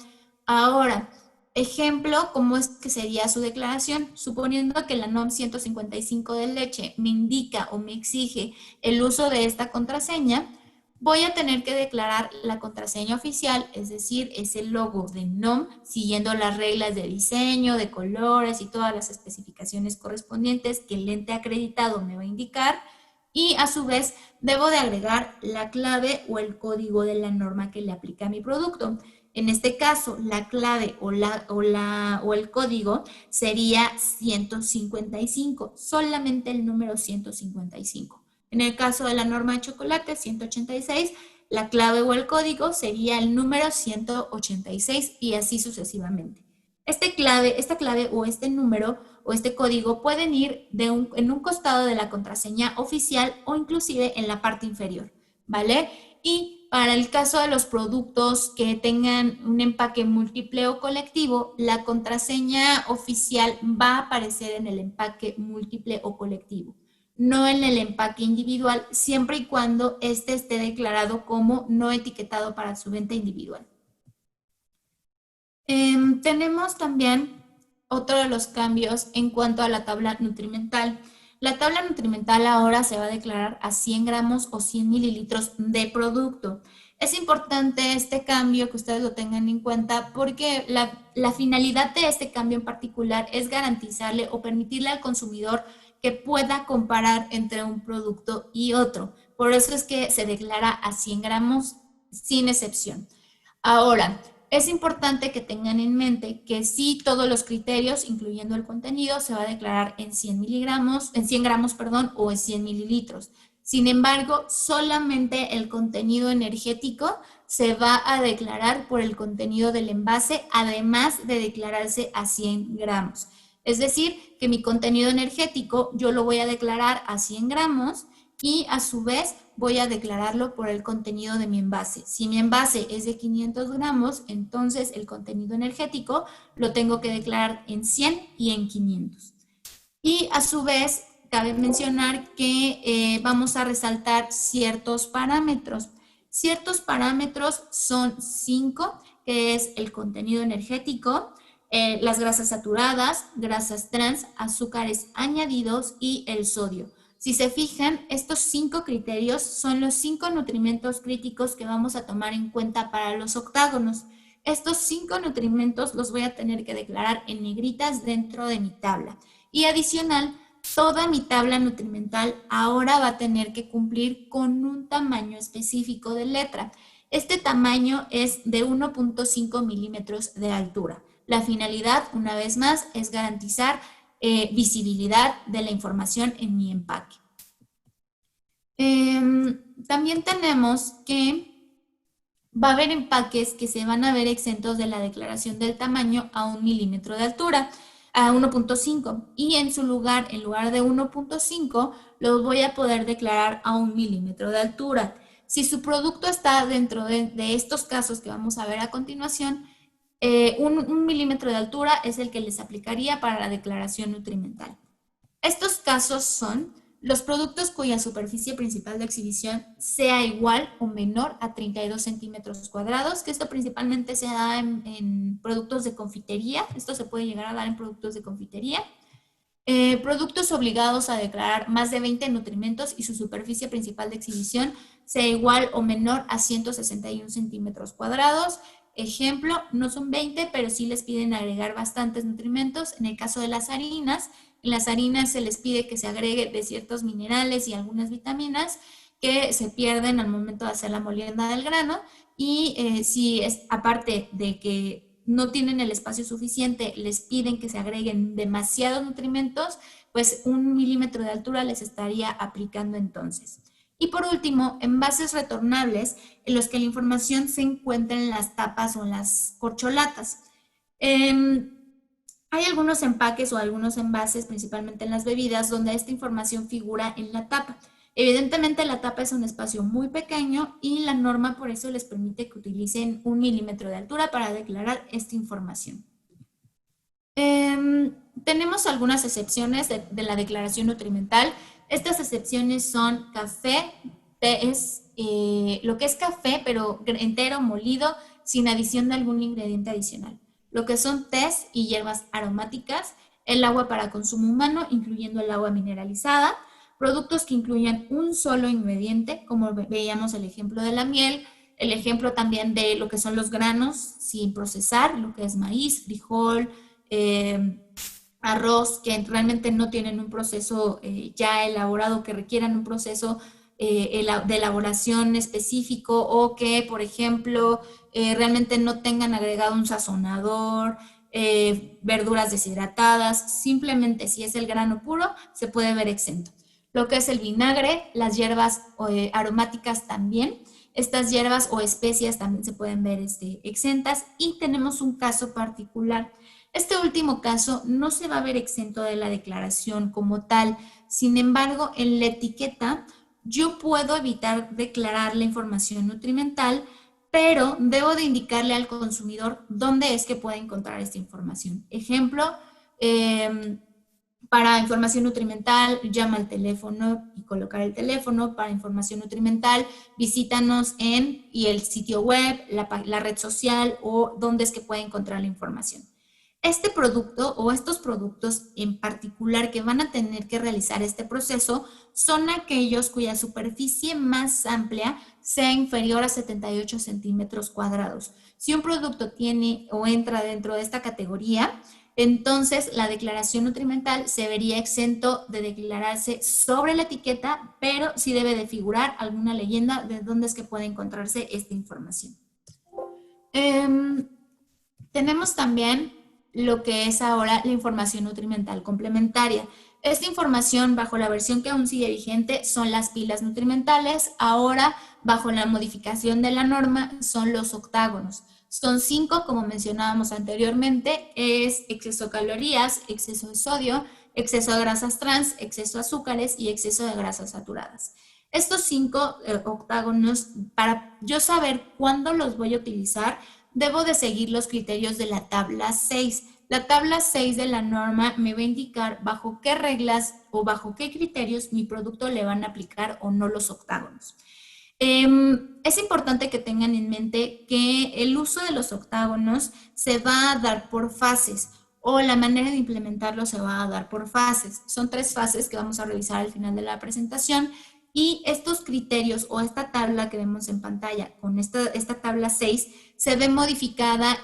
Ahora, ejemplo, ¿cómo es que sería su declaración? Suponiendo que la NOM 155 de leche me indica o me exige el uso de esta contraseña, voy a tener que declarar la contraseña oficial, es decir, es el logo de NOM, siguiendo las reglas de diseño, de colores y todas las especificaciones correspondientes que el ente acreditado me va a indicar. Y a su vez debo de agregar la clave o el código de la norma que le aplica a mi producto. En este caso, la clave o el código sería 155, solamente el número 155. En el caso de la norma de chocolate 186, la clave o el código sería el número 186 y así sucesivamente. Esta clave o este número o este código pueden ir en un costado de la contraseña oficial o inclusive en la parte inferior, ¿vale? Y para el caso de los productos que tengan un empaque múltiple o colectivo, la contraseña oficial va a aparecer en el empaque múltiple o colectivo, no en el empaque individual, siempre y cuando este esté declarado como no etiquetado para su venta individual. Tenemos también otro de los cambios en cuanto a la tabla nutrimental. La tabla nutrimental ahora se va a declarar a 100 gramos o 100 mililitros de producto. Es importante este cambio que ustedes lo tengan en cuenta porque la finalidad de este cambio en particular es garantizarle o permitirle al consumidor que pueda comparar entre un producto y otro. Por eso es que se declara a 100 gramos sin excepción. Ahora, es importante que tengan en mente que sí todos los criterios, incluyendo el contenido, se va a declarar en 100 miligramos, en 100 gramos, perdón, o en 100 mililitros. Sin embargo, solamente el contenido energético se va a declarar por el contenido del envase, además de declararse a 100 gramos. Es decir, que mi contenido energético yo lo voy a declarar a 100 gramos y a su vez voy a declararlo por el contenido de mi envase. Si mi envase es de 500 gramos, entonces el contenido energético lo tengo que declarar en 100 y en 500. Y a su vez, cabe mencionar que vamos a resaltar ciertos parámetros. Ciertos parámetros son 5, que es el contenido energético, las grasas saturadas, grasas trans, azúcares añadidos y el sodio. Si se fijan, estos 5 criterios son los 5 nutrimentos críticos que vamos a tomar en cuenta para los octágonos. Estos 5 nutrimentos los voy a tener que declarar en negritas dentro de mi tabla. Y adicional, toda mi tabla nutrimental ahora va a tener que cumplir con un tamaño específico de letra. Este tamaño es de 1.5 milímetros de altura. La finalidad, una vez más, es garantizar visibilidad de la información en mi empaque. También tenemos que va a haber empaques que se van a ver exentos de la declaración del tamaño a 1 milímetro de altura, a 1.5, y en lugar de 1.5, los voy a poder declarar a 1 milímetro de altura. Si su producto está dentro de estos casos que vamos a ver a continuación, un milímetro de altura es el que les aplicaría para la declaración nutrimental. Estos casos son los productos cuya superficie principal de exhibición sea igual o menor a 32 centímetros cuadrados, que esto principalmente se da en productos de confitería. Esto se puede llegar a dar en productos de confitería. Productos obligados a declarar más de 20 nutrimentos y su superficie principal de exhibición sea igual o menor a 161 centímetros cuadrados. Ejemplo, no son 20, pero sí les piden agregar bastantes nutrimentos. En el caso de las harinas, en las harinas se les pide que se agregue de ciertos minerales y algunas vitaminas que se pierden al momento de hacer la molienda del grano. Y si es aparte de que no tienen el espacio suficiente, les piden que se agreguen demasiados nutrimentos, pues 1 milímetro de altura les estaría aplicando entonces. Y por último, envases retornables en los que la información se encuentra en las tapas o en las corcholatas. Hay algunos empaques o algunos envases, principalmente en las bebidas, donde esta información figura en la tapa. Evidentemente la tapa es un espacio muy pequeño y la norma por eso les permite que utilicen 1 milímetro de altura para declarar esta información. Tenemos algunas excepciones de la declaración nutrimental. Estas excepciones son café, lo que es café, pero entero, molido, sin adición de algún ingrediente adicional. Lo que son tés y hierbas aromáticas, el agua para consumo humano, incluyendo el agua mineralizada, productos que incluyan un solo ingrediente, como veíamos el ejemplo de la miel, el ejemplo también de lo que son los granos sin procesar, lo que es maíz, frijol, arroz, que realmente no tienen un proceso ya elaborado, que requieran un proceso de elaboración específico, o que, por ejemplo, realmente no tengan agregado un sazonador, verduras deshidratadas. Simplemente si es el grano puro, se puede ver exento. Lo que es el vinagre, las hierbas aromáticas también. Estas hierbas o especias también se pueden ver exentas. Y tenemos un caso particular. Este último caso no se va a ver exento de la declaración como tal. Sin embargo, en la etiqueta yo puedo evitar declarar la información nutrimental, pero debo de indicarle al consumidor dónde es que puede encontrar esta información. Ejemplo, para información nutrimental, llama al teléfono y colocar el teléfono. Para información nutrimental, visítanos y el sitio web, la red social, o dónde es que puede encontrar la información. Este producto o estos productos en particular que van a tener que realizar este proceso son aquellos cuya superficie más amplia sea inferior a 78 centímetros cuadrados. Si un producto tiene o entra dentro de esta categoría, entonces la declaración nutrimental se vería exento de declararse sobre la etiqueta, pero sí debe de figurar alguna leyenda de dónde es que puede encontrarse esta información. Tenemos también lo que es ahora la información nutrimental complementaria. esta información bajo la versión que aún sigue vigente son las pilas nutrimentales. Ahora, bajo la modificación de la norma, son los octágonos. Son 5, como mencionábamos anteriormente, es exceso de calorías, exceso de sodio, exceso de grasas trans, exceso de azúcares y exceso de grasas saturadas. Estos 5 octágonos, para yo saber cuándo los voy a utilizar, debo de seguir los criterios de la tabla 6. La tabla 6 de la norma me va a indicar bajo qué reglas o bajo qué criterios mi producto le van a aplicar o no los octágonos. Es importante que tengan en mente que el uso de los octágonos se va a dar por fases o la manera de implementarlo se va a dar por fases. Son 3 fases que vamos a revisar al final de la presentación y estos criterios o esta tabla que vemos en pantalla con esta tabla 6 se ve modificada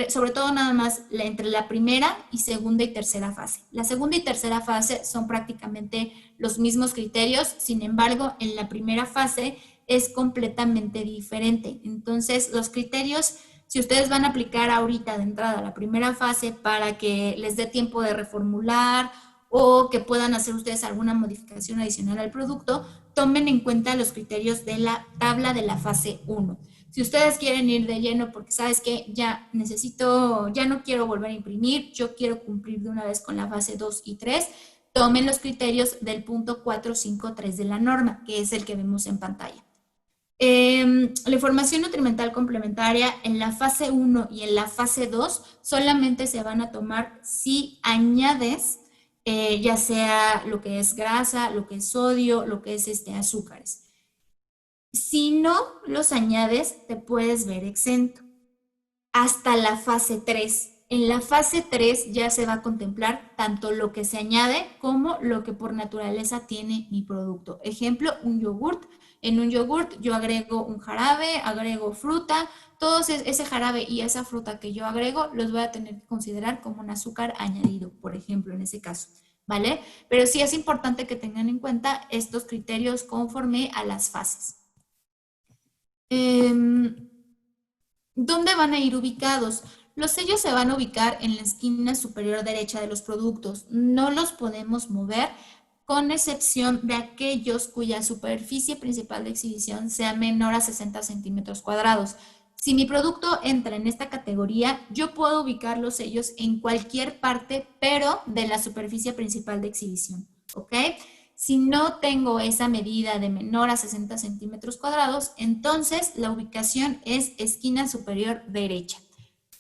sobre todo nada más entre la primera y segunda y tercera fase. La segunda y tercera fase son prácticamente los mismos criterios, sin embargo, en la primera fase es completamente diferente. Entonces, los criterios, si ustedes van a aplicar ahorita de entrada la primera fase para que les dé tiempo de reformular o que puedan hacer ustedes alguna modificación adicional al producto, tomen en cuenta los criterios de la tabla de la fase 1. Si ustedes quieren ir de lleno porque sabes que ya no quiero volver a imprimir, yo quiero cumplir de una vez con la fase 2 y 3, tomen los criterios del punto 453 de la norma, que es el que vemos en pantalla. La información nutrimental complementaria en la fase 1 y en la fase 2 solamente se van a tomar si añades ya sea lo que es grasa, lo que es sodio, lo que es azúcares. Si no los añades, te puedes ver exento. Hasta la fase 3. En la fase 3 ya se va a contemplar tanto lo que se añade como lo que por naturaleza tiene mi producto. Ejemplo, un yogurt. En un yogurt yo agrego un jarabe, agrego fruta, todo ese jarabe y esa fruta que yo agrego los voy a tener que considerar como un azúcar añadido, por ejemplo, en ese caso, ¿vale? Pero sí es importante que tengan en cuenta estos criterios conforme a las fases. ¿Dónde van a ir ubicados? Los sellos se van a ubicar en la esquina superior derecha de los productos. No los podemos mover, con excepción de aquellos cuya superficie principal de exhibición sea menor a 60 centímetros cuadrados. Si mi producto entra en esta categoría, yo puedo ubicar los sellos en cualquier parte, pero de la superficie principal de exhibición, ¿ok? Si no tengo esa medida de menor a 60 centímetros cuadrados, entonces la ubicación es esquina superior derecha.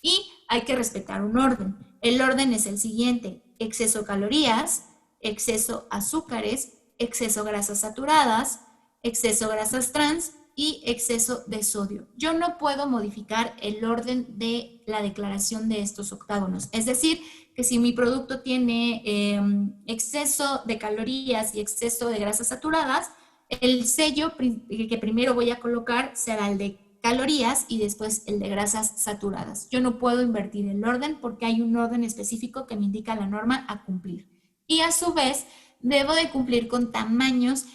Y hay que respetar un orden. El orden es el siguiente: exceso calorías, exceso azúcares, exceso grasas saturadas, exceso grasas trans y exceso de sodio. Yo no puedo modificar el orden de la declaración de estos octágonos. Es decir, que si mi producto tiene exceso de calorías y exceso de grasas saturadas, el sello que primero voy a colocar será el de calorías y después el de grasas saturadas. Yo no puedo invertir el orden porque hay un orden específico que me indica la norma a cumplir. Y a su vez, debo de cumplir con tamaños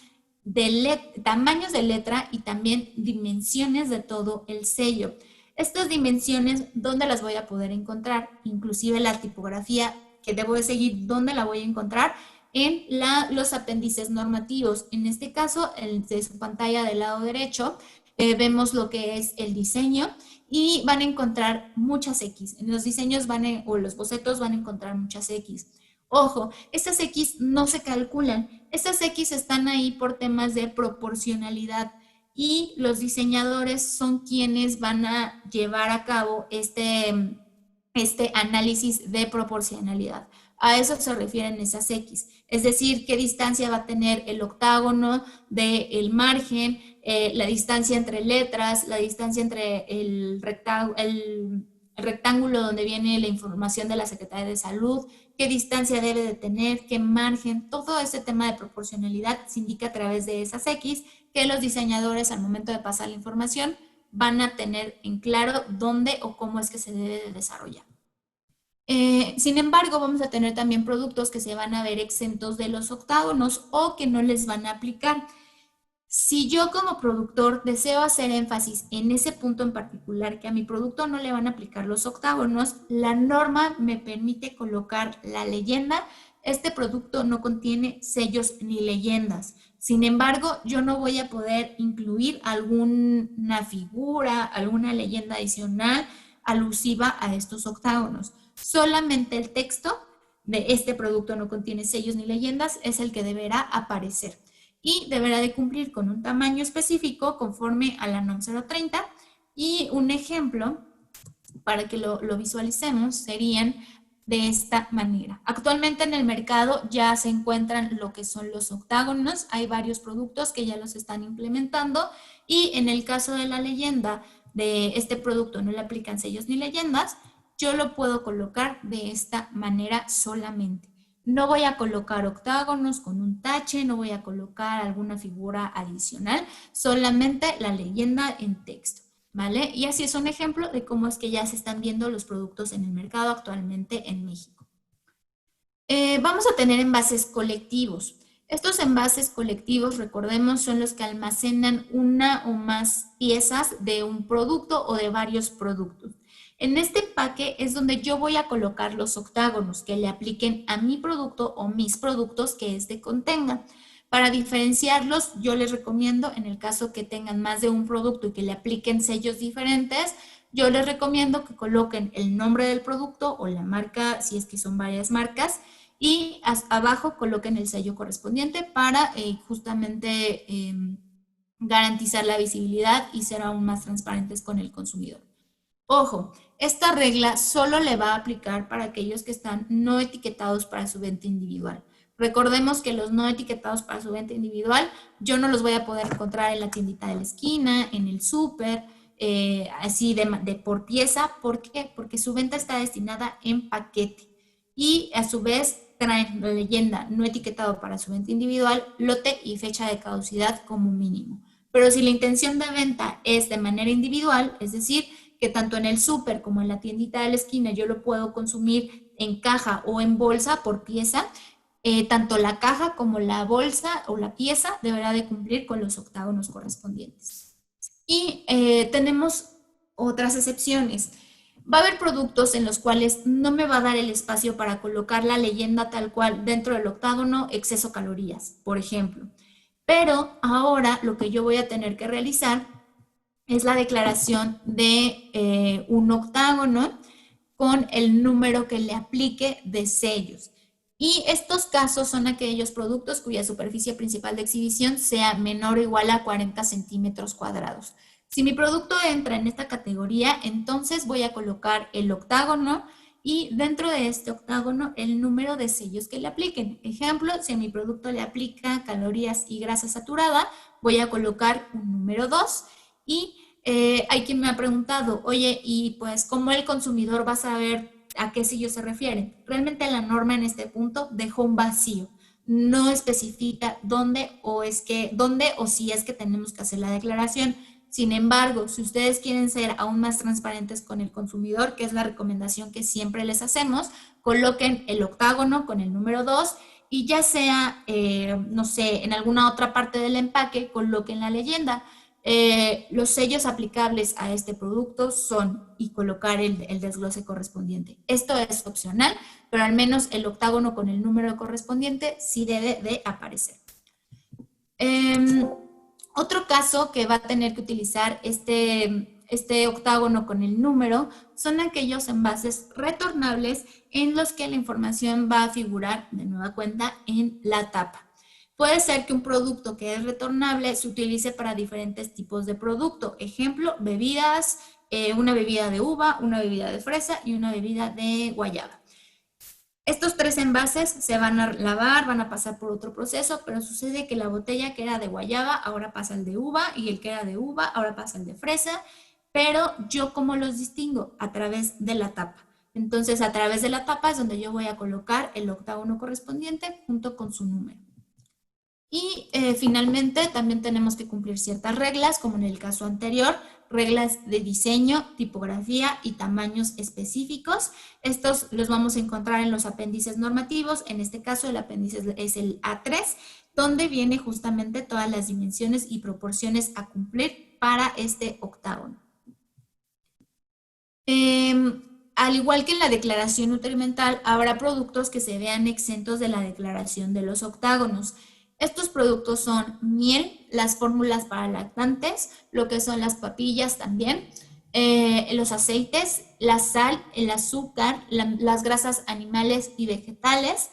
de letra y también dimensiones de todo el sello. Estas dimensiones, ¿dónde las voy a poder encontrar? Inclusive la tipografía que debo de seguir, ¿dónde la voy a encontrar? En los apéndices normativos. En este caso, de su pantalla del lado derecho, vemos lo que es el diseño y van a encontrar muchas X. En los diseños o los bocetos van a encontrar muchas X. Ojo, estas X no se calculan. Estas X están ahí por temas de proporcionalidad y los diseñadores son quienes van a llevar a cabo este análisis de proporcionalidad. A eso se refieren esas X. Es decir, qué distancia va a tener el octágono del margen, la distancia entre letras, la distancia entre el rectángulo donde viene la información de la Secretaría de Salud, qué distancia debe de tener, qué margen, todo ese tema de proporcionalidad se indica a través de esas X que los diseñadores al momento de pasar la información van a tener en claro dónde o cómo es que se debe de desarrollar. Sin embargo, vamos a tener también productos que se van a ver exentos de los octágonos o que no les van a aplicar. Si yo como productor deseo hacer énfasis en ese punto en particular, que a mi producto no le van a aplicar los octágonos, la norma me permite colocar la leyenda este producto no contiene sellos ni leyendas. Sin embargo, yo no voy a poder incluir alguna figura, alguna leyenda adicional alusiva a estos octágonos. Solamente el texto de este producto no contiene sellos ni leyendas es el que deberá aparecer y deberá de cumplir con un tamaño específico conforme a la NOM 030. Y un ejemplo para que lo visualicemos serían de esta manera. Actualmente en el mercado ya se encuentran lo que son los octágonos, hay varios productos que ya los están implementando y en el caso de la leyenda de este producto no le aplican sellos ni leyendas, yo lo puedo colocar de esta manera solamente. No voy a colocar octágonos con un tache, no voy a colocar alguna figura adicional, solamente la leyenda en texto, ¿vale? Y así es un ejemplo de cómo es que ya se están viendo los productos en el mercado actualmente en México. Vamos a tener envases colectivos. Estos envases colectivos, recordemos, son los que almacenan una o más piezas de un producto o de varios productos. En este empaque es donde yo voy a colocar los octágonos que le apliquen a mi producto o mis productos que este contenga. Para diferenciarlos, yo les recomiendo, en el caso que tengan más de un producto y que le apliquen sellos diferentes, yo les recomiendo que coloquen el nombre del producto o la marca, si es que son varias marcas, y abajo coloquen el sello correspondiente para justamente garantizar la visibilidad y ser aún más transparentes con el consumidor. Ojo, esta regla solo le va a aplicar para aquellos que están no etiquetados para su venta individual. Recordemos que los no etiquetados para su venta individual, yo no los voy a poder encontrar en la tiendita de la esquina, en el súper, así de por pieza. ¿Por qué? Porque su venta está destinada en paquete y a su vez traen la leyenda no etiquetado para su venta individual, lote y fecha de caducidad como mínimo. Pero si la intención de venta es de manera individual, es decir, que tanto en el súper como en la tiendita de la esquina yo lo puedo consumir en caja o en bolsa por pieza, tanto la caja como la bolsa o la pieza deberá de cumplir con los octágonos correspondientes. Y tenemos otras excepciones. Va a haber productos en los cuales no me va a dar el espacio para colocar la leyenda tal cual dentro del octágono, exceso calorías, por ejemplo. Pero ahora lo que yo voy a tener que realizar es la declaración de un octágono con el número que le aplique de sellos. Y estos casos son aquellos productos cuya superficie principal de exhibición sea menor o igual a 40 centímetros cuadrados. Si mi producto entra en esta categoría, entonces voy a colocar el octágono y dentro de este octágono el número de sellos que le apliquen. Ejemplo, si a mi producto le aplica calorías y grasa saturada, voy a colocar un número 2 y hay quien me ha preguntado, oye, y pues, ¿cómo el consumidor va a saber a qué sello se refiere? Realmente la norma en este punto dejó un vacío. No especifica dónde o si es que tenemos que hacer la declaración. Sin embargo, si ustedes quieren ser aún más transparentes con el consumidor, que es la recomendación que siempre les hacemos, coloquen el octágono con el número 2 y ya sea, no sé, en alguna otra parte del empaque, coloquen la leyenda. Los sellos aplicables a este producto son y colocar el desglose correspondiente. Esto es opcional, pero al menos el octágono con el número correspondiente sí debe de aparecer. Otro caso que va a tener que utilizar este octágono con el número son aquellos envases retornables en los que la información va a figurar de nueva cuenta en la tapa. Puede ser que un producto que es retornable se utilice para diferentes tipos de producto. Ejemplo, bebidas, una bebida de uva, una bebida de fresa y una bebida de guayaba. Estos 3 envases se van a lavar, van a pasar por otro proceso, pero sucede que la botella que era de guayaba ahora pasa al de uva y el que era de uva ahora pasa al de fresa, pero yo ¿cómo los distingo? A través de la tapa. Entonces, a través de la tapa es donde yo voy a colocar el octágono correspondiente junto con su número. Y finalmente también tenemos que cumplir ciertas reglas, como en el caso anterior, reglas de diseño, tipografía y tamaños específicos. Estos los vamos a encontrar en los apéndices normativos. En este caso el apéndice es el A3, donde viene justamente todas las dimensiones y proporciones a cumplir para este octágono. Al igual que en la declaración nutrimental, habrá productos que se vean exentos de la declaración de los octágonos. Estos productos son miel, las fórmulas para lactantes, lo que son las papillas también, los aceites, la sal, el azúcar, las grasas animales y vegetales,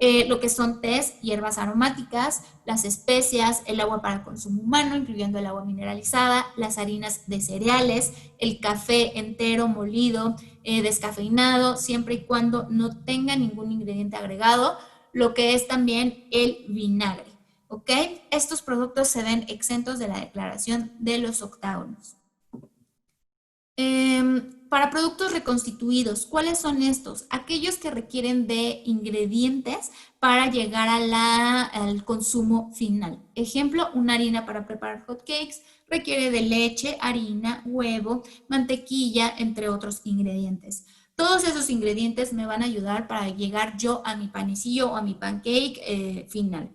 lo que son tés, hierbas aromáticas, las especias, el agua para consumo humano, incluyendo el agua mineralizada, las harinas de cereales, el café entero, molido, descafeinado, siempre y cuando no tenga ningún ingrediente agregado, lo que es también el vinagre. ¿Ok? Estos productos se ven exentos de la declaración de los octágonos. Para productos reconstituidos, ¿cuáles son estos? Aquellos que requieren de ingredientes para llegar al consumo final. Ejemplo, una harina para preparar hot cakes requiere de leche, harina, huevo, mantequilla, entre otros ingredientes. Todos esos ingredientes me van a ayudar para llegar yo a mi panecillo o a mi pancake final.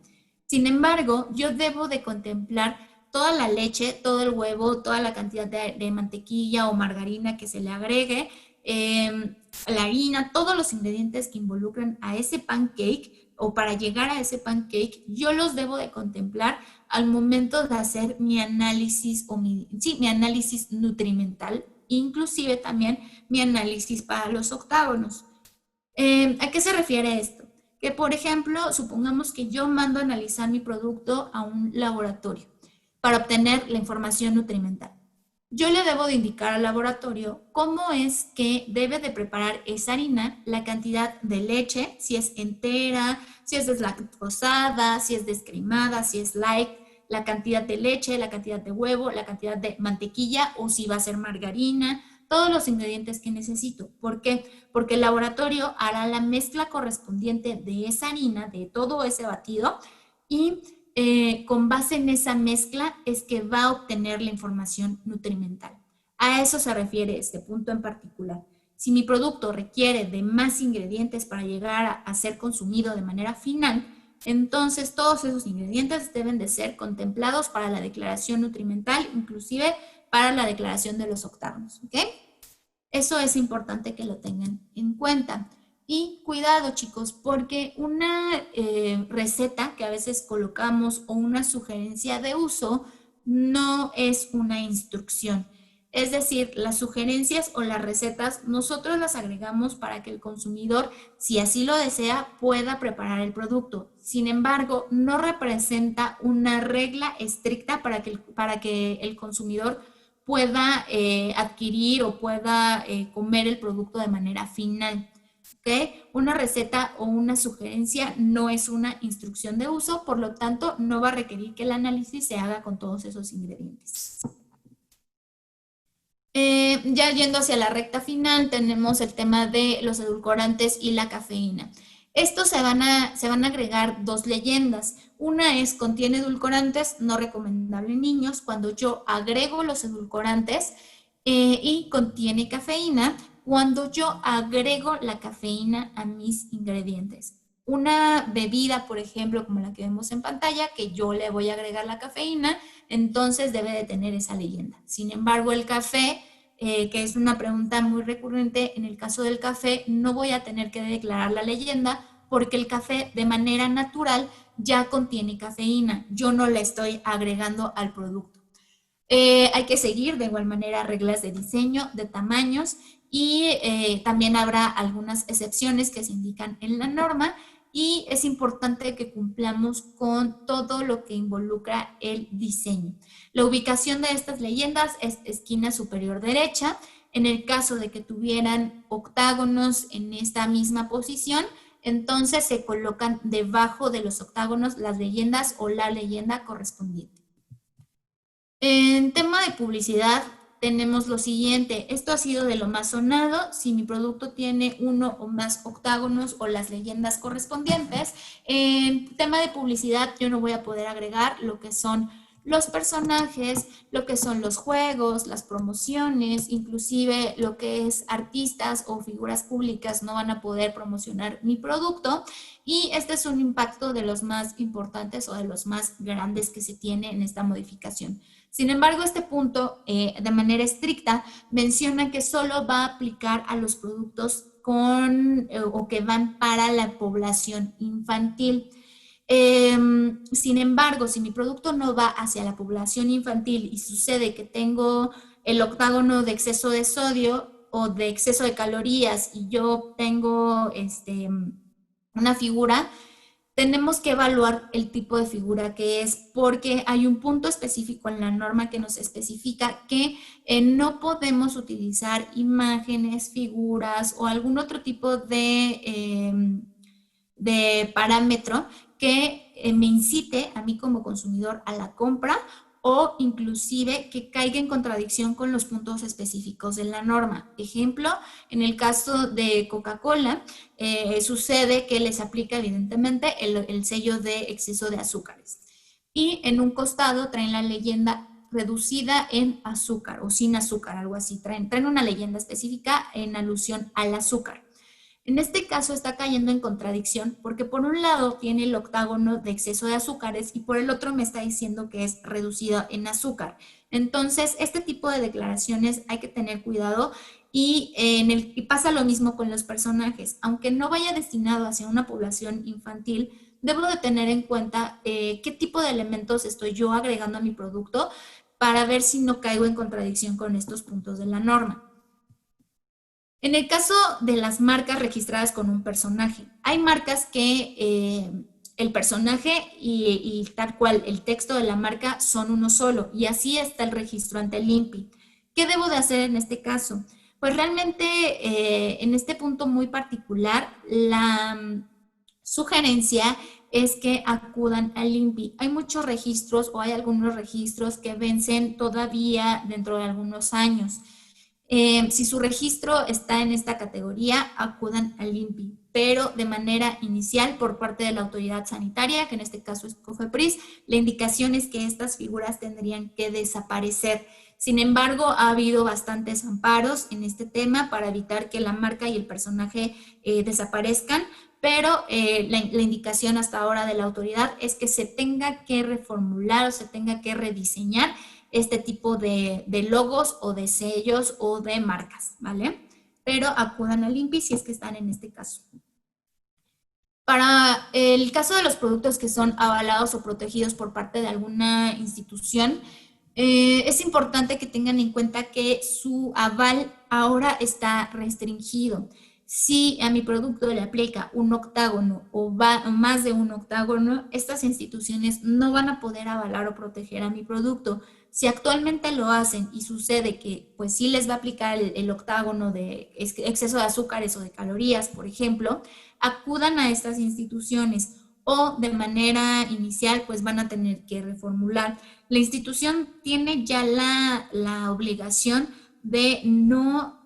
Sin embargo, yo debo de contemplar toda la leche, todo el huevo, toda la cantidad de mantequilla o margarina que se le agregue, la harina, todos los ingredientes que involucran a ese pancake o para llegar a ese pancake, yo los debo de contemplar al momento de hacer mi análisis o mi análisis nutrimental, inclusive también mi análisis para los octágonos. ¿A qué se refiere esto? Que, por ejemplo, supongamos que yo mando a analizar mi producto a un laboratorio para obtener la información nutrimental. Yo le debo de indicar al laboratorio cómo es que debe de preparar esa harina, la cantidad de leche, si es entera, si es deslactosada, si es descremada, si es light, la cantidad de leche, la cantidad de huevo, la cantidad de mantequilla o si va a ser margarina, todos los ingredientes que necesito. ¿Por qué? Porque el laboratorio hará la mezcla correspondiente de esa harina, de todo ese batido, y con base en esa mezcla es que va a obtener la información nutrimental. A eso se refiere este punto en particular. Si mi producto requiere de más ingredientes para llegar a ser consumido de manera final, entonces todos esos ingredientes deben de ser contemplados para la declaración nutrimental, inclusive para la declaración de los octágonos. ¿Ok? Eso es importante que lo tengan en cuenta. Y cuidado, chicos, porque una receta que a veces colocamos o una sugerencia de uso no es una instrucción. Es decir, las sugerencias o las recetas nosotros las agregamos para que el consumidor, si así lo desea, pueda preparar el producto. Sin embargo, no representa una regla estricta para que el consumidor pueda adquirir o pueda comer el producto de manera final. ¿Okay? Una receta o una sugerencia no es una instrucción de uso, por lo tanto, no va a requerir que el análisis se haga con todos esos ingredientes. Ya yendo hacia la recta final, tenemos el tema de los edulcorantes y la cafeína. Estos se van a agregar dos leyendas. Una es contiene edulcorantes, no recomendable en niños. Cuando yo agrego los edulcorantes y contiene cafeína, cuando yo agrego la cafeína a mis ingredientes. Una bebida, por ejemplo, como la que vemos en pantalla, que yo le voy a agregar la cafeína, entonces debe de tener esa leyenda. Sin embargo, el café, que es una pregunta muy recurrente, en el caso del café no voy a tener que declarar la leyenda porque el café de manera natural ya contiene cafeína. Yo no le estoy agregando al producto. Hay que seguir de igual manera reglas de diseño, de tamaños y también habrá algunas excepciones que se indican en la norma y es importante que cumplamos con todo lo que involucra el diseño. La ubicación de estas leyendas es esquina superior derecha. En el caso de que tuvieran octágonos en esta misma posición, entonces se colocan debajo de los octágonos las leyendas o la leyenda correspondiente. En tema de publicidad tenemos lo siguiente, esto ha sido de lo más sonado, si mi producto tiene uno o más octágonos o las leyendas correspondientes, en tema de publicidad yo no voy a poder agregar lo que son los personajes, lo que son los juegos, las promociones, inclusive lo que es artistas o figuras públicas no van a poder promocionar mi producto, y este es un impacto de los más importantes o de los más grandes que se tiene en esta modificación. Sin embargo, este punto, de manera estricta, menciona que solo va a aplicar a los productos o que van para la población infantil. Sin embargo, si mi producto no va hacia la población infantil y sucede que tengo el octágono de exceso de sodio o de exceso de calorías y yo tengo una figura, tenemos que evaluar el tipo de figura que es, porque hay un punto específico en la norma que nos especifica que no podemos utilizar imágenes, figuras o algún otro tipo de parámetro que me incite a mí como consumidor a la compra o inclusive que caiga en contradicción con los puntos específicos de la norma. Ejemplo, en el caso de Coca-Cola, sucede que les aplica evidentemente el sello de exceso de azúcares. Y en un costado traen la leyenda reducida en azúcar o sin azúcar, algo así. Traen una leyenda específica en alusión al azúcar. En este caso está cayendo en contradicción porque por un lado tiene el octágono de exceso de azúcares y por el otro me está diciendo que es reducido en azúcar. Entonces, este tipo de declaraciones hay que tener cuidado y pasa lo mismo con los personajes. Aunque no vaya destinado hacia una población infantil, debo de tener en cuenta qué tipo de elementos estoy yo agregando a mi producto para ver si no caigo en contradicción con estos puntos de la norma. En el caso de las marcas registradas con un personaje, hay marcas que el personaje y tal cual el texto de la marca son uno solo, y así está el registro ante el INPI. ¿Qué debo de hacer en este caso? Pues realmente en este punto muy particular, la sugerencia es que acudan al INPI. Hay muchos registros o hay algunos registros que vencen todavía dentro de algunos años. Si su registro está en esta categoría, acudan al INPI, pero de manera inicial por parte de la autoridad sanitaria, que en este caso es COFEPRIS, la indicación es que estas figuras tendrían que desaparecer. Sin embargo, ha habido bastantes amparos en este tema para evitar que la marca y el personaje desaparezcan, pero la indicación hasta ahora de la autoridad es que se tenga que reformular o se tenga que rediseñar este tipo de logos o de sellos o de marcas, ¿vale? Pero acudan al INPI si es que están en este caso. Para el caso de los productos que son avalados o protegidos por parte de alguna institución, es importante que tengan en cuenta que su aval ahora está restringido. Si a mi producto le aplica un octágono o más de un octágono, estas instituciones no van a poder avalar o proteger a mi producto. Si actualmente lo hacen y sucede que pues sí les va a aplicar el octágono de exceso de azúcares o de calorías, por ejemplo, acudan a estas instituciones o de manera inicial pues van a tener que reformular. La institución tiene ya la obligación de no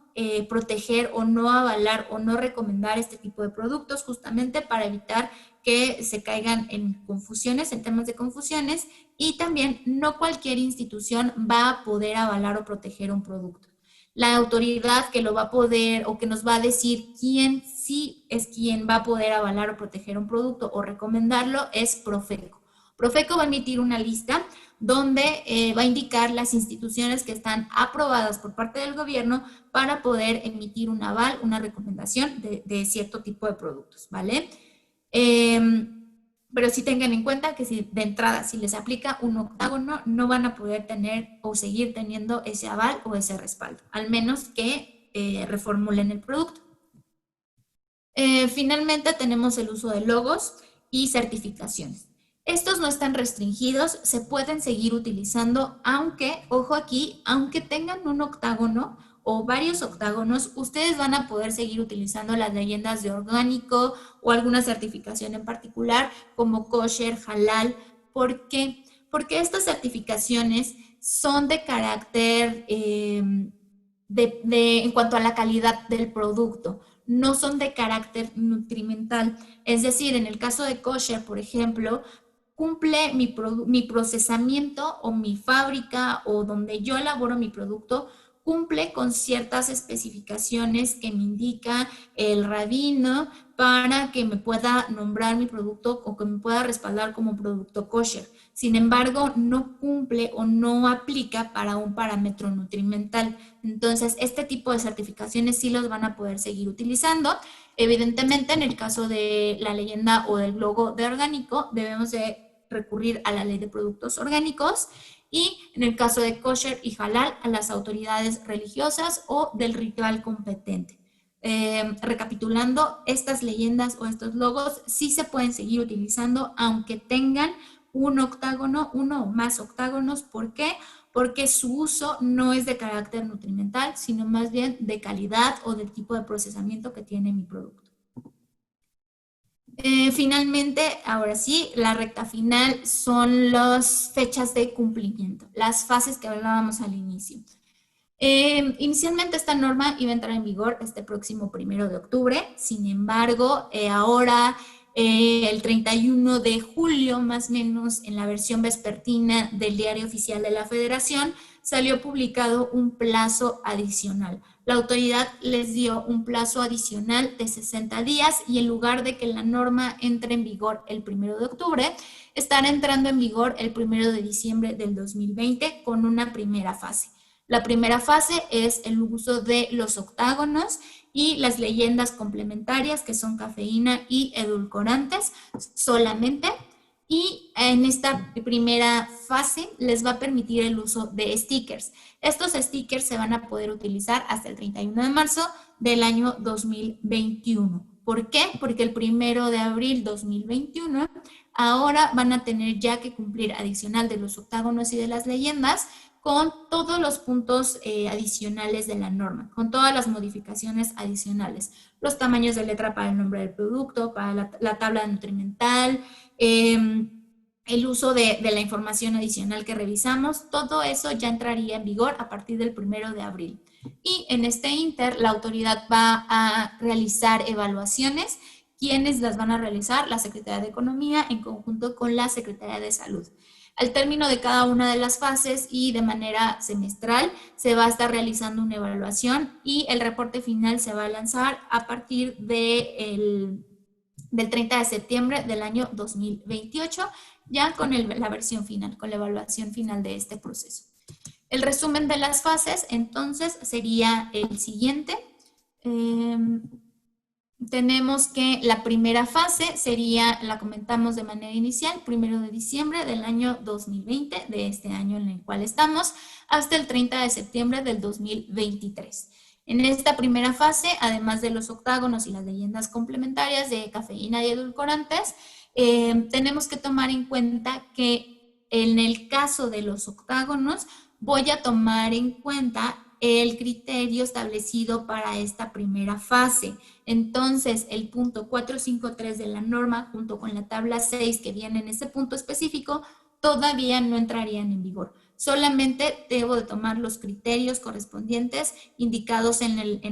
proteger o no avalar o no recomendar este tipo de productos justamente para evitar que se caigan en confusiones, en temas de confusiones, y también no cualquier institución va a poder avalar o proteger un producto. La autoridad que lo va a poder o que nos va a decir quién sí es quien va a poder avalar o proteger un producto o recomendarlo es Profeco. Profeco va a emitir una lista donde va a indicar las instituciones que están aprobadas por parte del gobierno para poder emitir un aval, una recomendación de cierto tipo de productos, ¿vale? Pero sí tengan en cuenta que si de entrada, si les aplica un octágono, no van a poder tener o seguir teniendo ese aval o ese respaldo, al menos que reformulen el producto. Finalmente tenemos el uso de logos y certificaciones. Estos no están restringidos, se pueden seguir utilizando, aunque, ojo aquí, aunque tengan un octágono o varios octágonos, ustedes van a poder seguir utilizando las leyendas de orgánico o alguna certificación en particular como kosher, halal. ¿Por qué? Porque estas certificaciones son de carácter en cuanto a la calidad del producto, no son de carácter nutrimental. Es decir, en el caso de kosher, por ejemplo, cumple mi procesamiento o mi fábrica o donde yo elaboro mi producto, cumple con ciertas especificaciones que me indica el rabino para que me pueda nombrar mi producto o que me pueda respaldar como producto kosher. Sin embargo, no cumple o no aplica para un parámetro nutrimental. Entonces, este tipo de certificaciones sí los van a poder seguir utilizando. Evidentemente, en el caso de la leyenda o del logo de orgánico, debemos de recurrir a la ley de productos orgánicos y en el caso de kosher y halal a las autoridades religiosas o del ritual competente. Recapitulando, estas leyendas o estos logos sí se pueden seguir utilizando aunque tengan un octágono, uno o más octágonos. ¿Por qué? Porque su uso no es de carácter nutrimental, sino más bien de calidad o del tipo de procesamiento que tiene mi producto. Finalmente, ahora sí, la recta final son las fechas de cumplimiento, las fases que hablábamos al inicio. Inicialmente esta norma iba a entrar en vigor este próximo 1 de octubre, sin embargo, ahora el 31 de julio, más o menos en la versión vespertina del Diario Oficial de la Federación, salió publicado un plazo adicional. La autoridad les dio un plazo adicional de 60 días y en lugar de que la norma entre en vigor el 1 de octubre, estará entrando en vigor el 1 de diciembre del 2020 con una primera fase. La primera fase es el uso de los octágonos y las leyendas complementarias que son cafeína y edulcorantes solamente. Y en esta primera fase les va a permitir el uso de stickers. Estos stickers se van a poder utilizar hasta el 31 de marzo del año 2021. ¿Por qué? Porque el 1 de abril 2021 ahora van a tener ya que cumplir adicional de los octágonos y de las leyendas con todos los puntos adicionales de la norma, con todas las modificaciones adicionales, los tamaños de letra para el nombre del producto, para la tabla nutrimental, el uso de la información adicional que revisamos, todo eso ya entraría en vigor a partir del 1 de abril. Y en este inter, la autoridad va a realizar evaluaciones. ¿Quiénes las van a realizar? La Secretaría de Economía en conjunto con la Secretaría de Salud. Al término de cada una de las fases y de manera semestral se va a estar realizando una evaluación y el reporte final se va a lanzar a partir del 30 de septiembre del año 2028, ya con la versión final, con la evaluación final de este proceso. El resumen de las fases entonces sería el siguiente. Tenemos que la primera fase sería, la comentamos de manera inicial, 1 de diciembre del año 2020, de este año en el cual estamos, hasta el 30 de septiembre del 2023. En esta primera fase, además de los octágonos y las leyendas complementarias de cafeína y edulcorantes, tenemos que tomar en cuenta que en el caso de los octágonos, voy a tomar en cuenta el criterio establecido para esta primera fase. Entonces, el punto 453 de la norma, junto con la tabla 6 que viene en ese punto específico, todavía no entrarían en vigor. Solamente debo de tomar los criterios correspondientes indicados en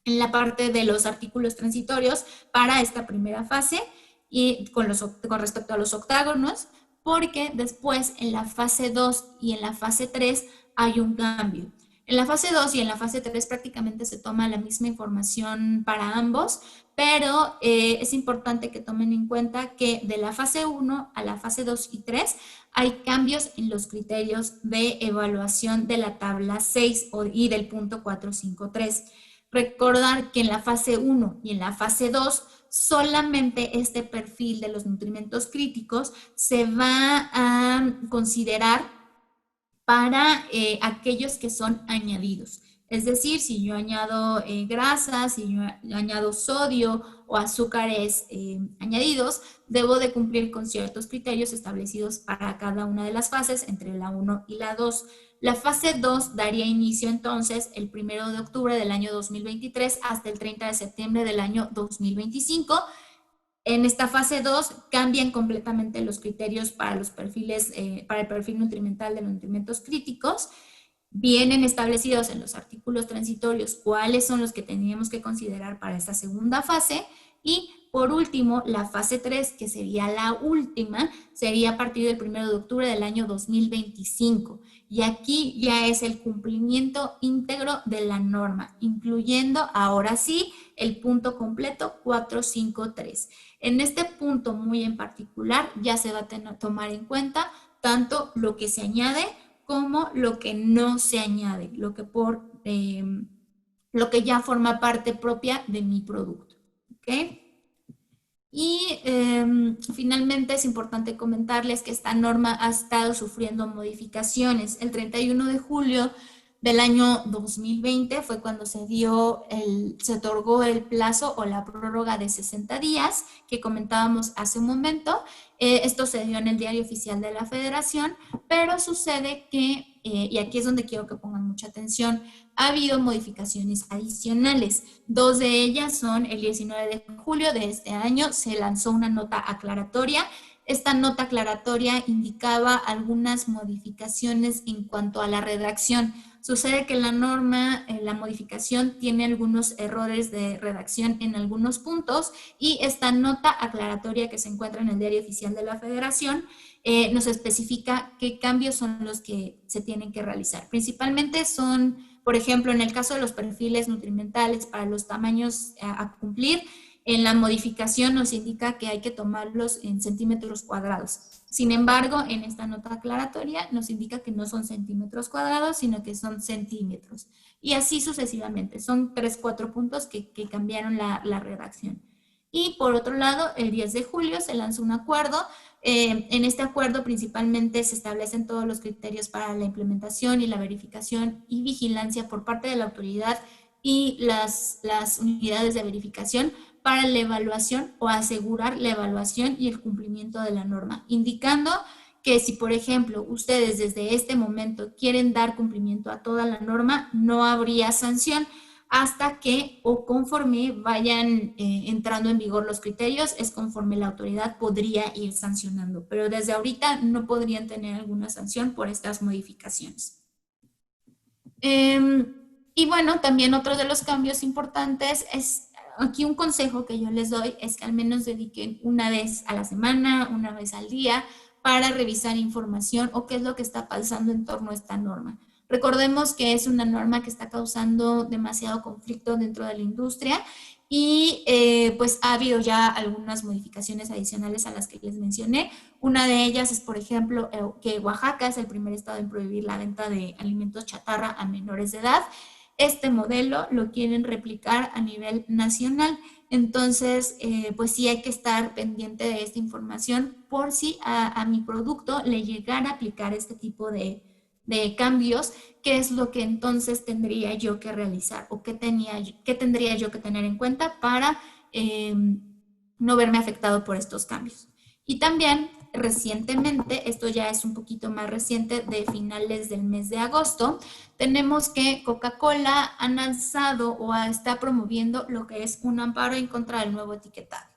la parte de los artículos transitorios para esta primera fase y con respecto a los octágonos, porque después en la fase 2 y en la fase 3 hay un cambio. En la fase 2 y en la fase 3 prácticamente se toma la misma información para ambos, pero es importante que tomen en cuenta que de la fase 1 a la fase 2 y 3 hay cambios en los criterios de evaluación de la tabla 6 y del punto 453. Recordar que en la fase 1 y en la fase 2 solamente este perfil de los nutrimentos críticos se va a considerar para aquellos que son añadidos. Es decir, si yo añado grasas, si yo añado sodio o azúcares añadidos, debo de cumplir con ciertos criterios establecidos para cada una de las fases entre la 1 y la 2. La fase 2 daría inicio entonces el 1 de octubre del año 2023 hasta el 30 de septiembre del año 2025. En esta fase 2 cambian completamente los criterios para los perfiles, para el perfil nutrimental de los nutrimentos críticos. Vienen establecidos en los artículos transitorios cuáles son los que teníamos que considerar para esta segunda fase y por último, la fase 3, que sería la última, sería a partir del 1 de octubre del año 2025. Y aquí ya es el cumplimiento íntegro de la norma, incluyendo ahora sí el punto completo 453. En este punto muy en particular ya se va a tomar en cuenta tanto lo que se añade como lo que no se añade, lo que ya forma parte propia de mi producto. ¿Ok? Y finalmente es importante comentarles que esta norma ha estado sufriendo modificaciones. El 31 de julio del año 2020 fue cuando se otorgó el plazo o la prórroga de 60 días que comentábamos hace un momento. Esto se dio en el Diario Oficial de la Federación, pero sucede que, y aquí es donde quiero que pongan mucha atención, ha habido modificaciones adicionales. Dos de ellas son el 19 de julio de este año, se lanzó una nota aclaratoria. Esta nota aclaratoria indicaba algunas modificaciones en cuanto a la redacción. Sucede que la norma, la modificación, tiene algunos errores de redacción en algunos puntos y esta nota aclaratoria que se encuentra en el Diario Oficial de la Federación nos especifica qué cambios son los que se tienen que realizar. Principalmente son, por ejemplo, en el caso de los perfiles nutrimentales para los tamaños a cumplir, en la modificación nos indica que hay que tomarlos en centímetros cuadrados. Sin embargo, en esta nota aclaratoria nos indica que no son centímetros cuadrados, sino que son centímetros. Y así sucesivamente. Son 3, 4 puntos que cambiaron la redacción. Y por otro lado, el 10 de julio se lanzó un acuerdo. En este acuerdo principalmente se establecen todos los criterios para la implementación y la verificación y vigilancia por parte de la autoridad y las unidades de verificación para la evaluación o asegurar la evaluación y el cumplimiento de la norma, indicando que si, por ejemplo, ustedes desde este momento quieren dar cumplimiento a toda la norma, no habría sanción hasta que o conforme vayan entrando en vigor los criterios, es conforme la autoridad podría ir sancionando, pero desde ahorita no podrían tener alguna sanción por estas modificaciones. Y bueno, también otro de los cambios importantes es, aquí un consejo que yo les doy es que al menos dediquen una vez a la semana, una vez al día, para revisar información o qué es lo que está pasando en torno a esta norma. Recordemos que es una norma que está causando demasiado conflicto dentro de la industria y pues ha habido ya algunas modificaciones adicionales a las que les mencioné. Una de ellas es, por ejemplo, que Oaxaca es el primer estado en prohibir la venta de alimentos chatarra a menores de edad. Este modelo lo quieren replicar a nivel nacional. Entonces, pues sí hay que estar pendiente de esta información por si a mi producto le llegara a aplicar este tipo de cambios, qué es lo que entonces tendría yo que realizar o qué tendría yo que tener en cuenta para no verme afectado por estos cambios. Y también recientemente, esto ya es un poquito más reciente, de finales del mes de agosto, tenemos que Coca-Cola ha lanzado o está promoviendo lo que es un amparo en contra del nuevo etiquetado.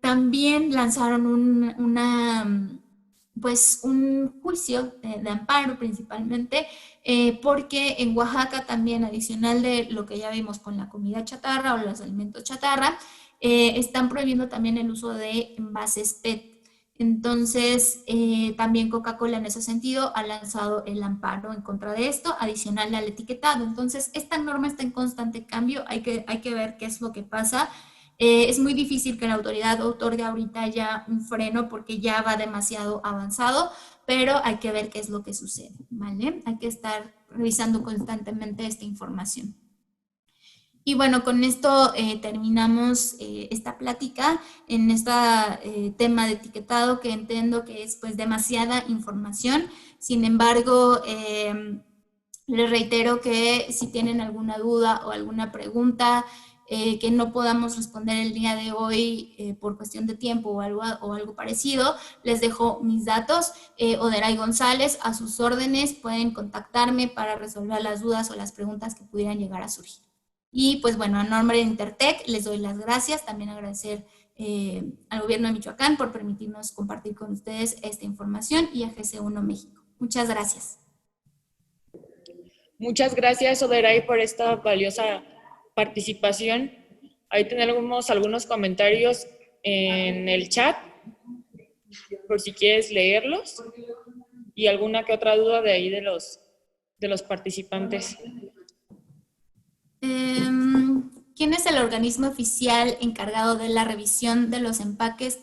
También lanzaron pues un juicio de amparo principalmente, porque en Oaxaca también, adicional de lo que ya vimos con la comida chatarra o los alimentos chatarra, están prohibiendo también el uso de envases PET. Entonces, también Coca-Cola en ese sentido ha lanzado el amparo en contra de esto, adicional al etiquetado. Entonces, esta norma está en constante cambio, hay que ver qué es lo que pasa. Es muy difícil que la autoridad otorgue ahorita ya un freno porque ya va demasiado avanzado, pero hay que ver qué es lo que sucede, ¿vale? Hay que estar revisando constantemente esta información. Y bueno, con esto terminamos esta plática en este tema de etiquetado, que entiendo que es pues demasiada información. Sin embargo, les reitero que si tienen alguna duda o alguna pregunta que no podamos responder el día de hoy por cuestión de tiempo o algo parecido, les dejo mis datos. Oderay González, a sus órdenes, pueden contactarme para resolver las dudas o las preguntas que pudieran llegar a surgir. Y pues bueno, a nombre de Intertech les doy las gracias, también agradecer al gobierno de Michoacán por permitirnos compartir con ustedes esta información y a GC1 México. Muchas gracias.
Muchas gracias, Oderay, por esta valiosa participación. Ahí tenemos algunos comentarios en el chat, por si quieres leerlos, y alguna que otra duda de ahí de los participantes.
¿Quién es el organismo oficial encargado de la revisión de los empaques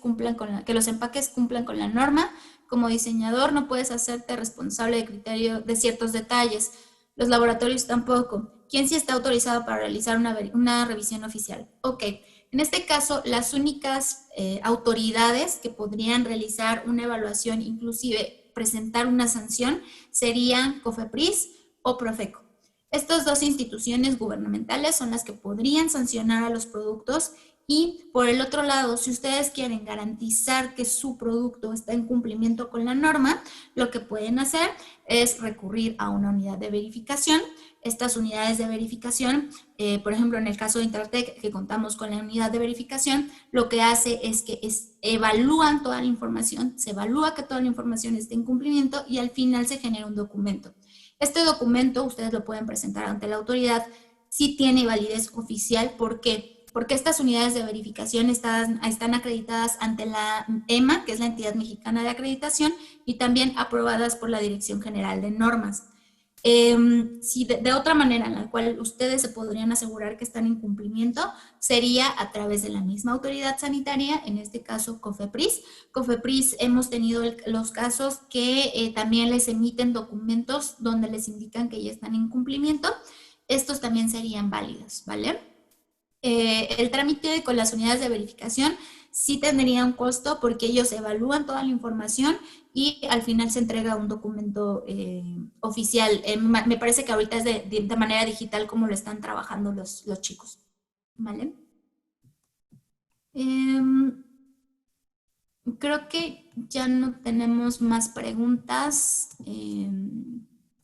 que los empaques cumplan con la norma? Como diseñador no puedes hacerte responsable de criterio de ciertos detalles. Los laboratorios tampoco. ¿Quién sí está autorizado para realizar una revisión oficial? Ok. En este caso, las únicas autoridades que podrían realizar una evaluación, inclusive presentar una sanción, serían COFEPRIS o Profeco. Estas dos instituciones gubernamentales son las que podrían sancionar a los productos y, por el otro lado, si ustedes quieren garantizar que su producto está en cumplimiento con la norma, lo que pueden hacer es recurrir a una unidad de verificación. Estas unidades de verificación, por ejemplo, en el caso de Intertec, que contamos con la unidad de verificación, lo que hace es que evalúan toda la información, se evalúa que toda la información esté en cumplimiento y al final se genera un documento. Este documento ustedes lo pueden presentar ante la autoridad si tiene validez oficial. ¿Por qué? Porque estas unidades de verificación están acreditadas ante la EMA, que es la Entidad Mexicana de Acreditación, y también aprobadas por la Dirección General de Normas. Si de otra manera en la cual ustedes se podrían asegurar que están en cumplimiento sería a través de la misma autoridad sanitaria, en este caso COFEPRIS. COFEPRIS hemos tenido los casos que también les emiten documentos donde les indican que ya están en cumplimiento. Estos también serían válidos, ¿vale? El trámite con las unidades de verificación sí tendría un costo porque ellos evalúan toda la información y al final se entrega un documento oficial. Me parece que ahorita es de manera digital como lo están trabajando los chicos. ¿Vale? Creo que ya no tenemos más preguntas.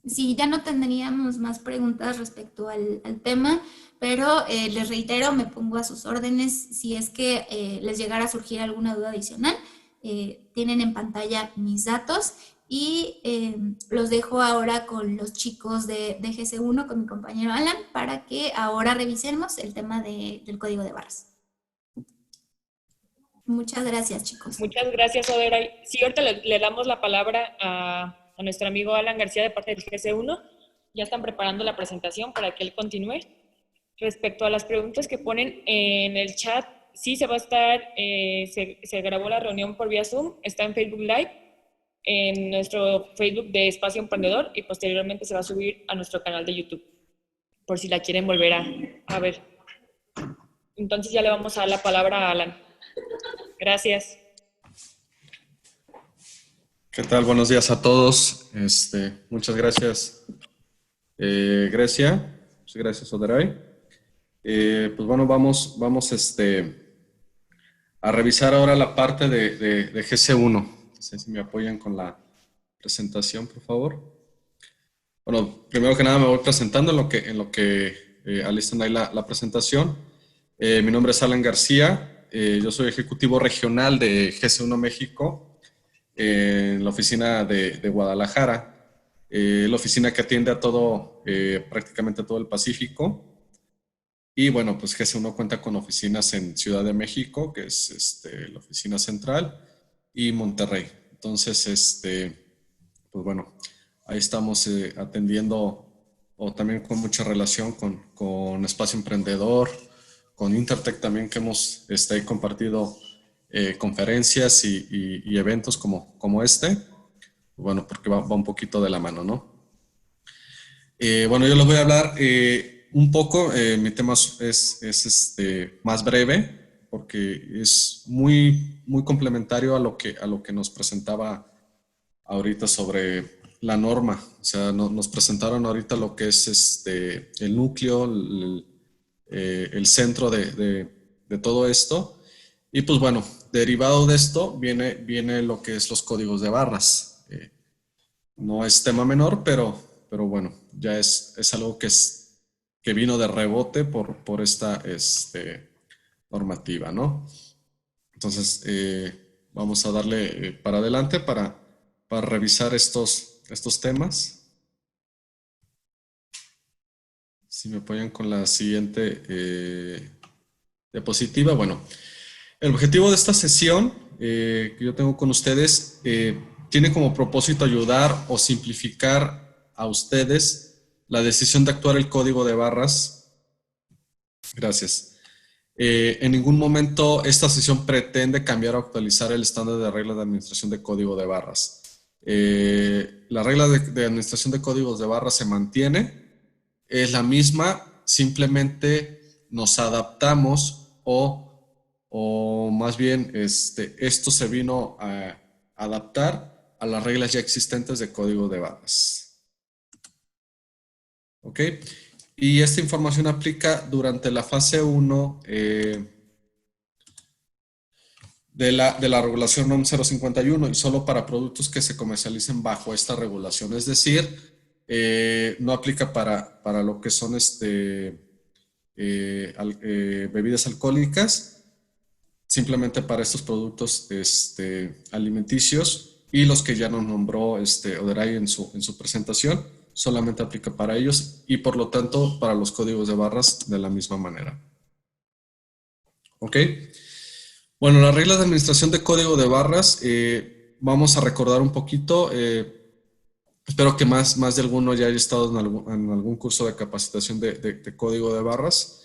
Sí, ya no tendríamos más preguntas respecto al tema, pero les reitero, me pongo a sus órdenes si es que les llegara a surgir alguna duda adicional. Tienen en pantalla mis datos y los dejo ahora con los chicos de GC1, con mi compañero Alan, para que ahora revisemos el tema del código de barras. Muchas gracias, chicos.
Muchas gracias, Oderay. Sí, ahorita le damos la palabra a nuestro amigo Alan García de parte del GC1. Ya están preparando la presentación para que él continúe. Respecto a las preguntas que ponen en el chat, sí se va a estar, se grabó la reunión por vía Zoom, está en Facebook Live, en nuestro Facebook de Espacio Emprendedor y posteriormente se va a subir a nuestro canal de YouTube, por si la quieren volver a ver. Entonces ya le vamos a dar la palabra a Alan. Gracias.
¿Qué tal? Buenos días a todos. Muchas gracias, Grecia. Muchas gracias, Oderay. Pues bueno, vamos a revisar ahora la parte de GC1. No sé si me apoyan con la presentación, por favor. Bueno, primero que nada me voy presentando en lo que alistan ahí la presentación. Mi nombre es Alan García. Yo soy ejecutivo regional de GC1 México, en la oficina de Guadalajara, la oficina que atiende a prácticamente a todo el Pacífico. Y bueno, pues GC1 cuenta con oficinas en Ciudad de México, que es la oficina central, y Monterrey. Entonces, pues bueno, ahí estamos atendiendo, o también con mucha relación con Espacio Emprendedor, con Intertec también, que hemos compartido conferencias y eventos como este. Bueno, porque va un poquito de la mano, ¿no? Bueno, yo les voy a hablar un poco, mi tema es más breve, porque es muy complementario a lo que nos presentaba ahorita sobre la norma. O sea, nos presentaron ahorita lo que es el núcleo, el centro de todo esto. Y pues bueno, derivado de esto viene lo que es los códigos de barras. No es tema menor, pero bueno, ya es algo que vino de rebote por esta normativa, ¿no? Entonces, vamos a darle para adelante para revisar estos temas. Si me apoyan con la siguiente diapositiva. Bueno, el objetivo de esta sesión que yo tengo con ustedes tiene como propósito ayudar o simplificar a ustedes la decisión de actuar el código de barras. Gracias. En ningún momento esta sesión pretende cambiar o actualizar el estándar de reglas de administración de código de barras. La regla de administración de códigos de barras se mantiene, es la misma, simplemente nos adaptamos o más bien esto se vino a adaptar a las reglas ya existentes de código de barras. ¿Ok? Y esta información aplica durante la fase 1 de la regulación NOM 051 y solo para productos que se comercialicen bajo esta regulación. Es decir, no aplica para lo que son bebidas alcohólicas, simplemente para estos productos alimenticios, y los que ya nos nombró Oderay en su presentación, solamente aplica para ellos y por lo tanto para los códigos de barras de la misma manera. ¿Ok? Bueno, las reglas de administración de código de barras, vamos a recordar un poquito. Espero que más de alguno ya haya estado en algún curso de capacitación de código de barras.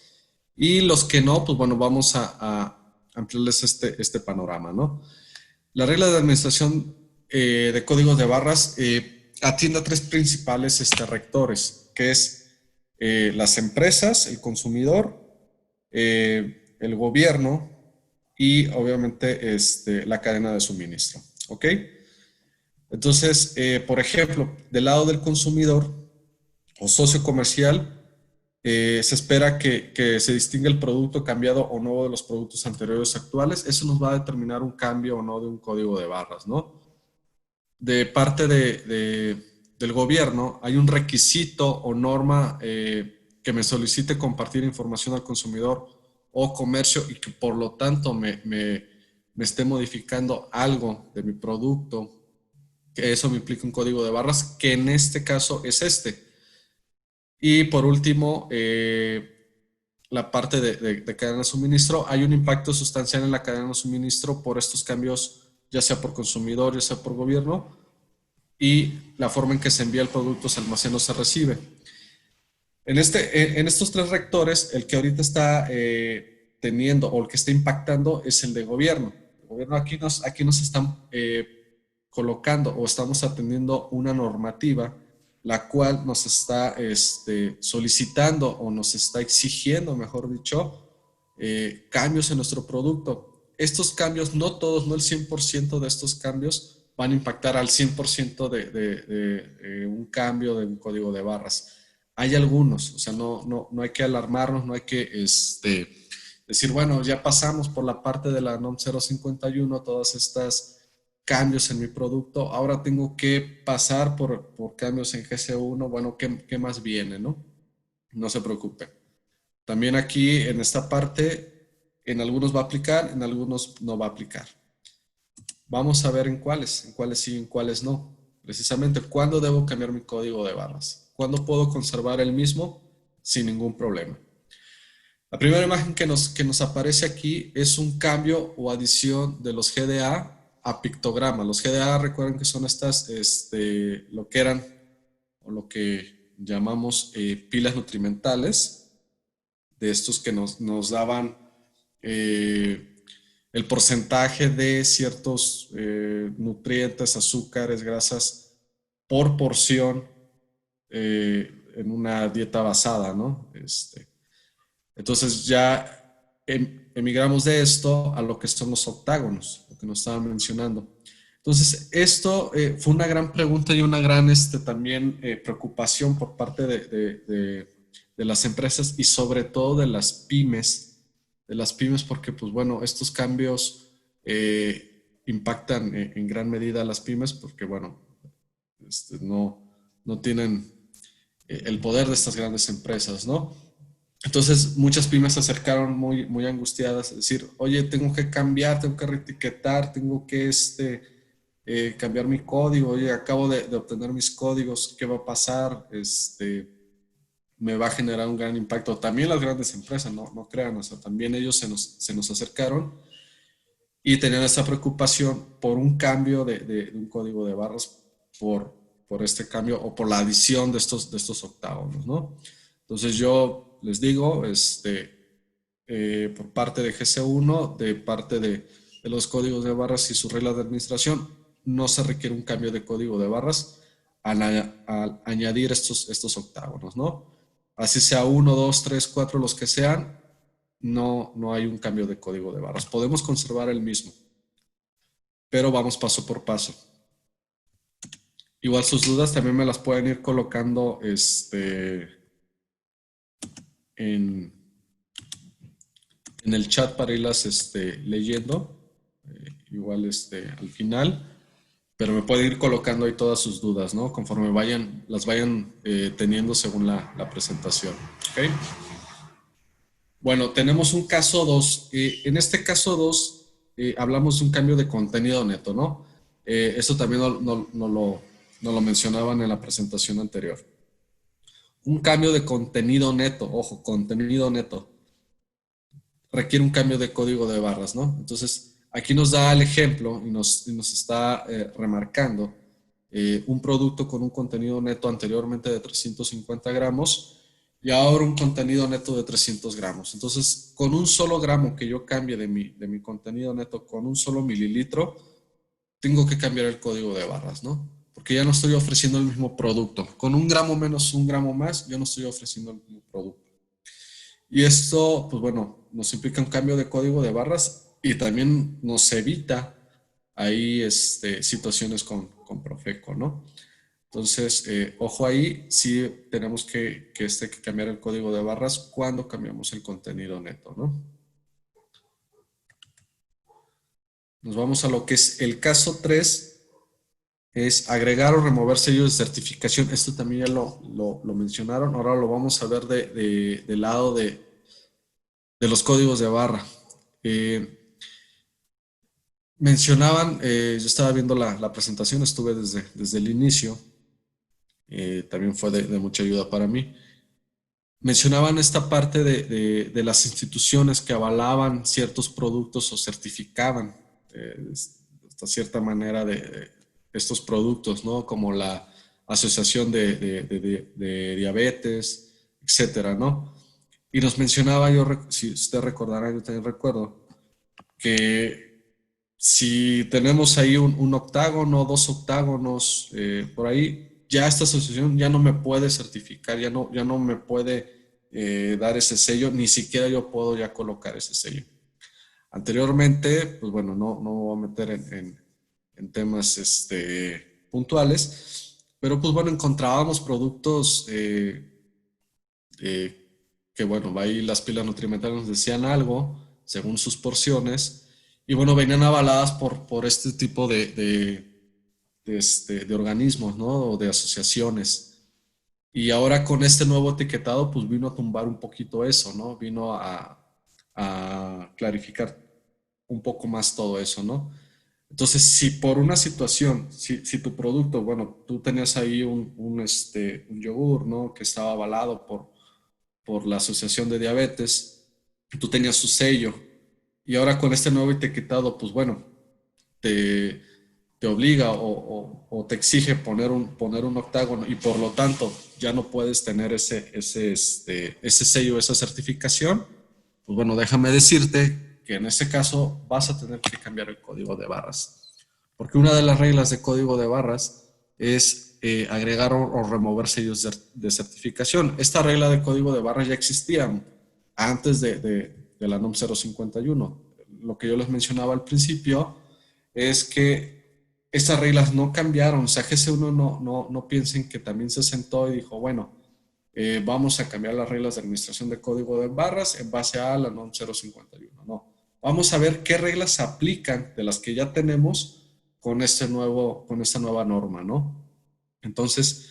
Y los que no, pues bueno, vamos a ampliarles este panorama, ¿no? La regla de administración de códigos de barras atiende a tres principales rectores, que es las empresas, el consumidor, el gobierno y obviamente la cadena de suministro. ¿Ok? Entonces, por ejemplo, del lado del consumidor o socio comercial, se espera que se distinga el producto cambiado o no de los productos anteriores actuales. Eso nos va a determinar un cambio o no de un código de barras, ¿no? De parte del gobierno, hay un requisito o norma que me solicite compartir información al consumidor o comercio y que por lo tanto me esté modificando algo de mi producto, que eso me implica un código de barras, que en este caso es Y por último, la parte de cadena de suministro. Hay un impacto sustancial en la cadena de suministro por estos cambios, ya sea por consumidor, ya sea por gobierno, y la forma en que se envía el producto, se almacena o se recibe. En estos tres rectores, el que ahorita está teniendo o el que está impactando es el de gobierno. El gobierno aquí nos están colocando o estamos atendiendo una normativa la cual nos está solicitando o nos está exigiendo, mejor dicho, cambios en nuestro producto. Estos cambios, no todos, no el 100% de estos cambios van a impactar al 100% de un cambio de un código de barras. Hay algunos, o sea, no hay que alarmarnos, no hay que decir, bueno, ya pasamos por la parte de la NOM 051, todas estas cambios en mi producto, ahora tengo que pasar por cambios en GC1, bueno, ¿qué más viene, no? No se preocupe. También aquí en esta parte, en algunos va a aplicar, en algunos no va a aplicar. Vamos a ver en cuáles sí, en cuáles no. Precisamente, ¿cuándo debo cambiar mi código de barras? ¿Cuándo puedo conservar el mismo sin ningún problema? La primera imagen que nos aparece aquí es un cambio o adición de los GDA a pictograma. Los GDA, recuerden que son estas, lo que eran, o lo que llamamos pilas nutrimentales, de estos que nos daban el porcentaje de ciertos nutrientes, azúcares, grasas, por porción en una dieta basada, ¿no? Entonces ya emigramos de esto a lo que son los octágonos, lo que nos estaban mencionando. Entonces, esto fue una gran pregunta y una gran también preocupación por parte de las empresas y sobre todo de las pymes, porque, pues bueno, estos cambios impactan en gran medida a las pymes porque, bueno, no tienen el poder de estas grandes empresas, ¿no? Entonces, muchas pymes se acercaron muy angustiadas a decir, oye, tengo que cambiar, tengo que reetiquetar, tengo que cambiar mi código, oye, acabo de obtener mis códigos, ¿qué va a pasar? me va a generar un gran impacto. También las grandes empresas, no crean, o sea, también ellos se nos acercaron y tenían esa preocupación por un cambio de un código de barras por este cambio o por la adición de estos octágonos, ¿no? Entonces yo les digo, por parte de GC1, de parte de los códigos de barras y sus reglas de administración, no se requiere un cambio de código de barras al añadir estos octágonos, ¿no? Así sea 1, 2, 3, 4, los que sean, no hay un cambio de código de barras. Podemos conservar el mismo, pero vamos paso por paso. Igual sus dudas también me las pueden ir colocando en el chat para irlas leyendo, igual al final, pero me pueden ir colocando ahí todas sus dudas, ¿no? Conforme las vayan teniendo según la presentación, ¿ok? Bueno, tenemos un caso 2. En este caso 2 hablamos de un cambio de contenido neto, ¿no? Esto también no lo mencionaban en la presentación anterior. Un cambio de contenido neto, ojo, contenido neto, requiere un cambio de código de barras, ¿no? Entonces, aquí nos da el ejemplo y nos está remarcando un producto con un contenido neto anteriormente de 350 gramos y ahora un contenido neto de 300 gramos. Entonces, con un solo gramo que yo cambie de mi contenido neto, con un solo mililitro, tengo que cambiar el código de barras, ¿no? Porque ya no estoy ofreciendo el mismo producto. Con un gramo menos un gramo más, yo no estoy ofreciendo el mismo producto. Y esto, pues bueno, nos implica un cambio de código de barras y también nos evita ahí situaciones con Profeco, ¿no? Entonces, ojo ahí, sí tenemos que cambiar el código de barras cuando cambiamos el contenido neto, ¿no? Nos vamos a lo que es el caso 3, es agregar o remover sellos de certificación. Esto también ya lo mencionaron, ahora lo vamos a ver del lado de los códigos de barra. Mencionaban, yo estaba viendo la presentación, estuve desde el inicio, también fue de mucha ayuda para mí. Mencionaban esta parte de las instituciones que avalaban ciertos productos o certificaban de cierta manera de estos productos, ¿no? Como la Asociación de Diabetes, etcétera, ¿no? Y nos mencionaba, si usted recordará, yo también recuerdo, que si tenemos ahí un octágono, 2 octágonos por ahí, ya esta asociación ya no me puede certificar, ya no me puede dar ese sello, ni siquiera yo puedo ya colocar ese sello. Anteriormente, pues bueno, no me voy a meter en temas puntuales, pero pues bueno, encontrábamos productos que bueno, ahí las pilas nutrimentales nos decían algo, según sus porciones, y bueno, venían avaladas por este tipo de organismos, ¿no? O de asociaciones. Y ahora con este nuevo etiquetado, pues vino a tumbar un poquito eso, ¿no? Vino a clarificar un poco más todo eso, ¿no? Entonces, si por una situación, si tu producto, bueno, tú tenías ahí un yogur, ¿no? Que estaba avalado por la Asociación de Diabetes, tú tenías su sello, y ahora con este nuevo etiquetado, pues bueno, te obliga o te exige poner un octágono y por lo tanto ya no puedes tener ese sello, esa certificación, pues bueno, déjame decirte que en ese caso vas a tener que cambiar el código de barras. Porque una de las reglas de código de barras es agregar o remover sellos de certificación. Esta regla de código de barras ya existía antes de la NOM 051. Lo que yo les mencionaba al principio es que estas reglas no cambiaron. O sea, GC1 no piensen que también se sentó y dijo, bueno, vamos a cambiar las reglas de administración de código de barras en base a la NOM 051. No. Vamos a ver qué reglas se aplican de las que ya tenemos con esta nueva norma, ¿no? Entonces,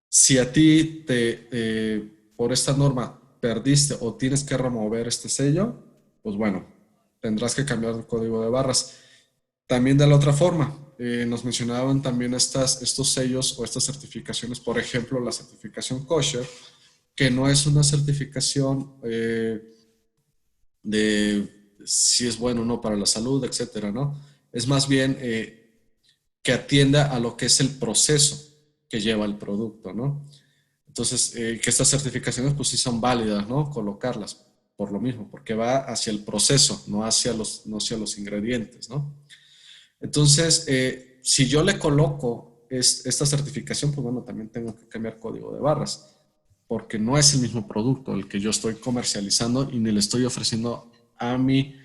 si a ti por esta norma perdiste o tienes que remover este sello, pues bueno, tendrás que cambiar el código de barras. También de la otra forma, nos mencionaban también estos sellos o estas certificaciones, por ejemplo, la certificación kosher, que no es una certificación de si es bueno o no para la salud, etcétera, ¿no? Es más bien que atienda a lo que es el proceso que lleva el producto, ¿no? Entonces, que estas certificaciones pues sí son válidas, ¿no? Colocarlas por lo mismo, porque va hacia el proceso, no hacia los ingredientes, ¿no? Entonces, si yo le coloco esta certificación, pues bueno, también tengo que cambiar código de barras, porque no es el mismo producto el que yo estoy comercializando y ni le estoy ofreciendo a mi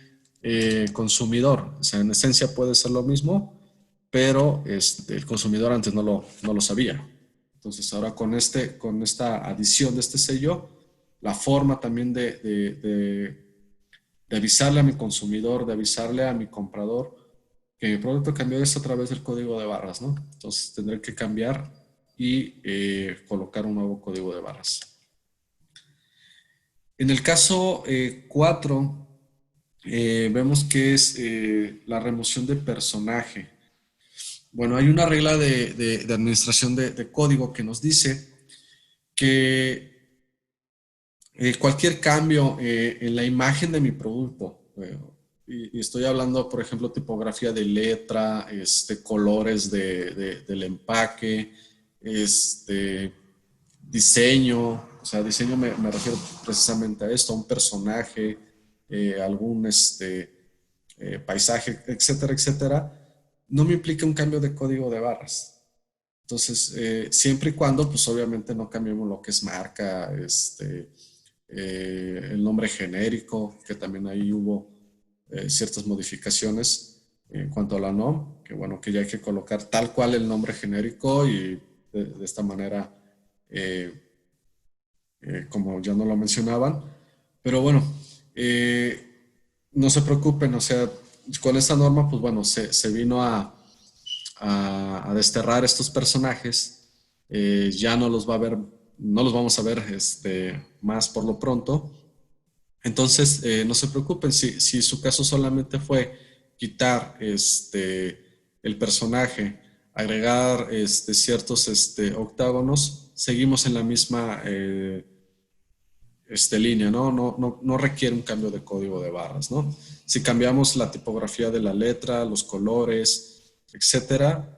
consumidor. O sea, en esencia puede ser lo mismo, pero el consumidor antes no lo sabía. Entonces, ahora con esta adición de este sello, la forma también de avisarle a mi consumidor, de avisarle a mi comprador que mi producto cambió es a través del código de barras, ¿no? Entonces tendré que cambiar y colocar un nuevo código de barras. En el caso 4, vemos que es la remoción de personaje. Bueno, hay una regla de administración de código que nos dice que cualquier cambio en la imagen de mi producto, y estoy hablando, por ejemplo, tipografía de letra, colores del empaque, diseño, o sea, diseño me refiero precisamente a esto, a un personaje, algún paisaje, etcétera, etcétera, no me implica un cambio de código de barras. Entonces, siempre y cuando, pues obviamente no cambiemos lo que es marca, el nombre genérico, que también ahí hubo ciertas modificaciones en cuanto a la NOM, que bueno, que ya hay que colocar tal cual el nombre genérico y de esta manera, como ya no lo mencionaban, pero bueno, no se preocupen, o sea, con esta norma, pues bueno, se vino a desterrar estos personajes, ya no los va a ver, no los vamos a ver más por lo pronto. Entonces, no se preocupen, si su caso solamente fue quitar el personaje, agregar ciertos octágonos, seguimos en la misma línea, ¿no? No requiere un cambio de código de barras, ¿no? Si cambiamos la tipografía de la letra, los colores, etcétera,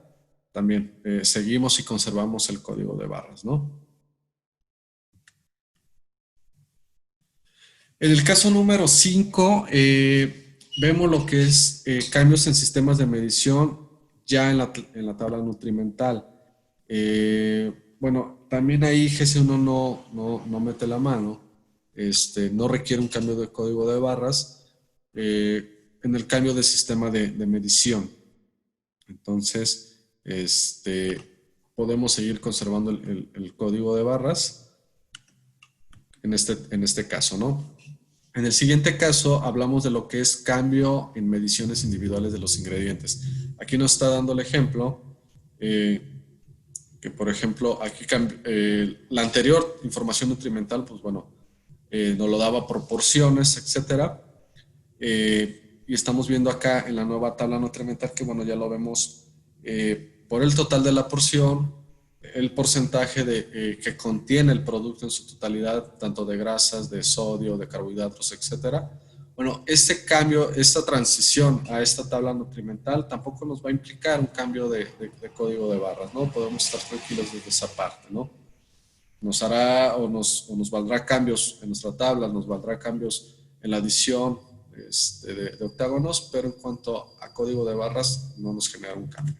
también seguimos y conservamos el código de barras, ¿no? En el caso número 5, vemos lo que es cambios en sistemas de medición ya en la tabla nutrimental. Bueno, también ahí GC1 no mete la mano, no requiere un cambio de código de barras en el cambio de sistema de medición. Entonces, podemos seguir conservando el código de barras en este caso, ¿no? En el siguiente caso hablamos de lo que es cambio en mediciones individuales de los ingredientes. Aquí nos está dando el ejemplo que, por ejemplo, aquí la anterior información nutrimental, pues bueno, nos lo daba por porciones, etcétera. Y estamos viendo acá en la nueva tabla nutrimental que, bueno, ya lo vemos por el total de la porción, el porcentaje que contiene el producto en su totalidad, tanto de grasas, de sodio, de carbohidratos, etcétera. Bueno, este cambio, esta transición a esta tabla nutrimental tampoco nos va a implicar un cambio de código de barras, ¿no? Podemos estar tranquilos desde esa parte, ¿no? Nos hará o nos valdrá cambios en nuestra tabla, nos valdrá cambios en la adición de octágonos, pero en cuanto a código de barras no nos genera un cambio.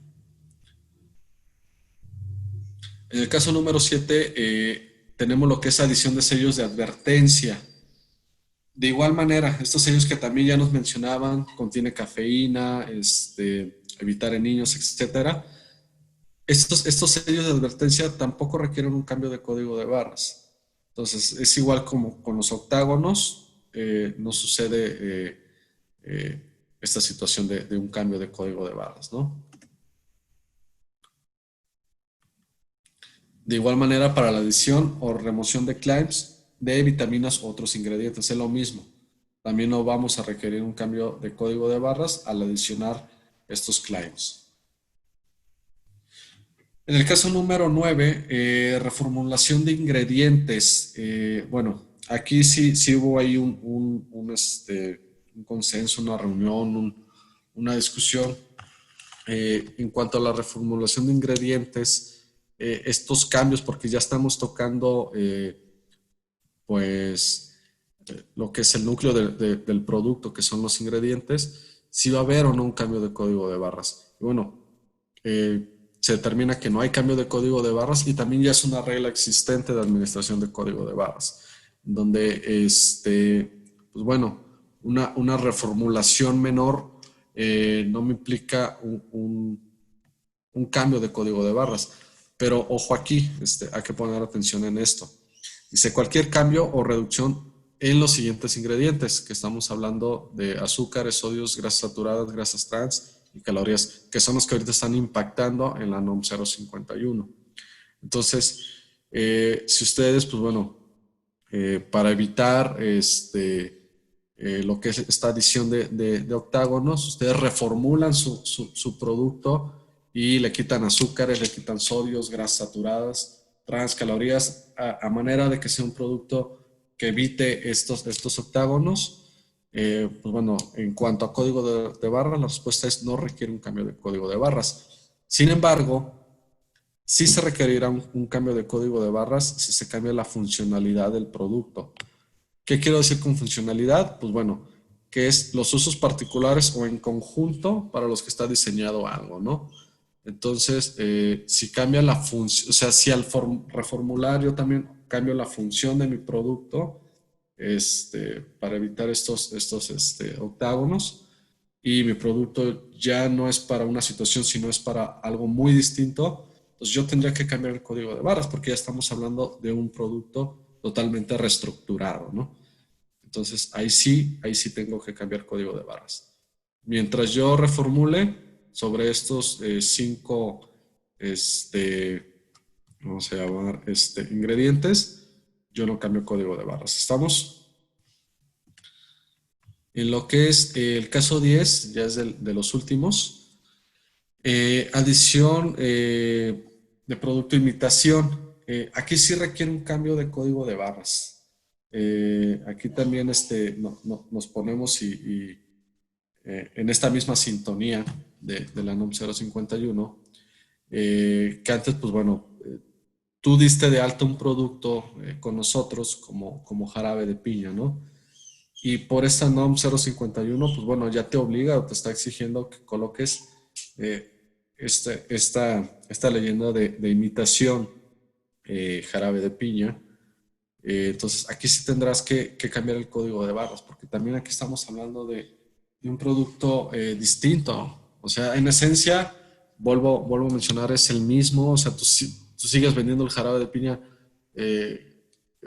En el caso número 7, tenemos lo que es adición de sellos de advertencia. De igual manera, estos sellos que también ya nos mencionaban, contiene cafeína, evitar en niños, etcétera. Estos sellos de advertencia tampoco requieren un cambio de código de barras. Entonces, es igual como con los octágonos, no sucede esta situación de un cambio de código de barras, ¿no? De igual manera, para la adición o remoción de claims de vitaminas u otros ingredientes, es lo mismo. También no vamos a requerir un cambio de código de barras al adicionar estos claims. En el caso número 9, reformulación de ingredientes. Bueno, aquí sí hubo ahí un consenso, una reunión, una discusión. En cuanto a la reformulación de ingredientes, estos cambios, porque ya estamos tocando lo que es el núcleo del producto, que son los ingredientes, si va a haber o no un cambio de código de barras. Y bueno, se determina que no hay cambio de código de barras y también ya es una regla existente de administración de código de barras, donde, pues bueno, una reformulación menor no me implica un cambio de código de barras. Pero ojo aquí, hay que poner atención en esto. Dice cualquier cambio o reducción en los siguientes ingredientes, que estamos hablando de azúcares, sodios, grasas saturadas, grasas trans y calorías, que son los que ahorita están impactando en la NOM 051. Entonces, si ustedes, pues bueno, para evitar lo que es esta adición de octágonos, ustedes reformulan su producto y le quitan azúcares, le quitan sodios, grasas saturadas, trans, calorías, a manera de que sea un producto que evite estos octágonos. Pues bueno, en cuanto a código de barras, la respuesta es no requiere un cambio de código de barras. Sin embargo, sí se requerirá un cambio de código de barras si se cambia la funcionalidad del producto. ¿Qué quiero decir con funcionalidad? Pues bueno, que es los usos particulares o en conjunto para los que está diseñado algo, ¿no? Entonces, si cambia la función, o sea, si al reformular yo también cambio la función de mi producto, para evitar estos octágonos, y mi producto ya no es para una situación, sino es para algo muy distinto, pues yo tendría que cambiar el código de barras, porque ya estamos hablando de un producto totalmente reestructurado, ¿no? Entonces, ahí sí tengo que cambiar código de barras. Mientras yo reformule sobre estos 5, vamos a llamar, ingredientes, yo no cambio código de barras. ¿Estamos? En lo que es el caso 10, ya es de los últimos, adición de producto imitación. Aquí sí requiere un cambio de código de barras. Aquí también nos ponemos en esta misma sintonía de la NOM 051, que antes, pues bueno, tú diste de alta un producto con nosotros como jarabe de piña, ¿no? Y por esta NOM 051, pues bueno, ya te obliga o te está exigiendo que coloques esta leyenda de imitación jarabe de piña. Entonces, aquí sí tendrás que cambiar el código de barras, porque también aquí estamos hablando de un producto distinto. O sea, en esencia, vuelvo a mencionar, es el mismo. O sea, tú sigues vendiendo el jarabe de piña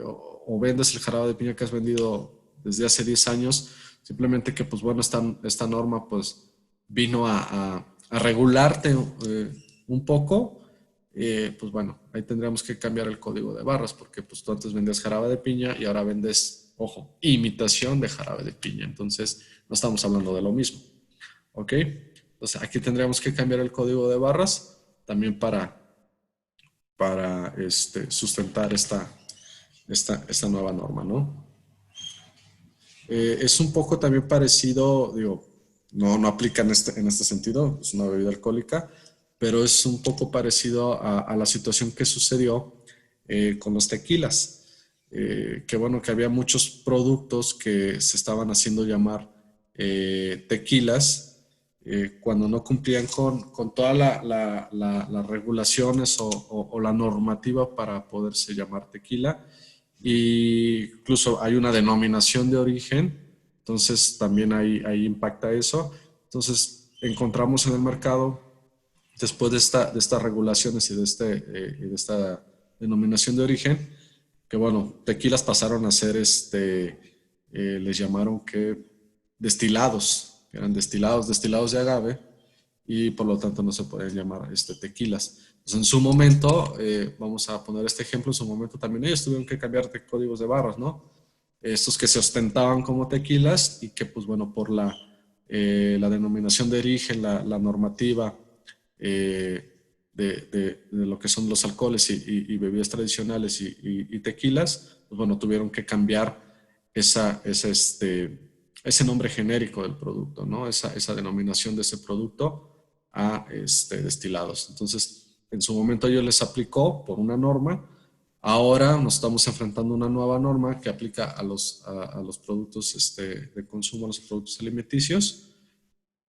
o vendes el jarabe de piña que has vendido desde hace 10 años. Simplemente que, pues bueno, esta norma pues vino a regularte un poco. Pues bueno, ahí tendríamos que cambiar el código de barras, porque pues tú antes vendías jarabe de piña y ahora vendes, ojo, imitación de jarabe de piña. Entonces, no estamos hablando de lo mismo. ¿Ok? Entonces, aquí tendríamos que cambiar el código de barras también para sustentar esta nueva norma, ¿no? Es un poco también parecido, digo, no aplica en este sentido, es una bebida alcohólica, pero es un poco parecido a la situación que sucedió con los tequilas. Que bueno, que había muchos productos que se estaban haciendo llamar tequilas cuando no cumplían con todas las regulaciones o la normativa para poderse llamar tequila. Y incluso hay una denominación de origen, entonces también ahí impacta eso. Entonces encontramos en el mercado, después de estas regulaciones y de esta denominación de origen, que bueno, tequilas pasaron a ser, les llamaron que destilados, que eran destilados de agave, y por lo tanto no se pueden llamar tequilas. Entonces, en su momento, vamos a poner este ejemplo, en su momento también ellos tuvieron que cambiar de códigos de barras, ¿no? Estos que se ostentaban como tequilas y que, pues bueno, por la denominación de origen, la normativa de lo que son los alcoholes y bebidas tradicionales y tequilas, pues bueno, tuvieron que cambiar ese nombre genérico del producto, ¿no? Esa denominación de ese producto a destilados. Entonces, en su momento ellos les aplicó por una norma. Ahora nos estamos enfrentando a una nueva norma que aplica a los productos de consumo, a los productos alimenticios,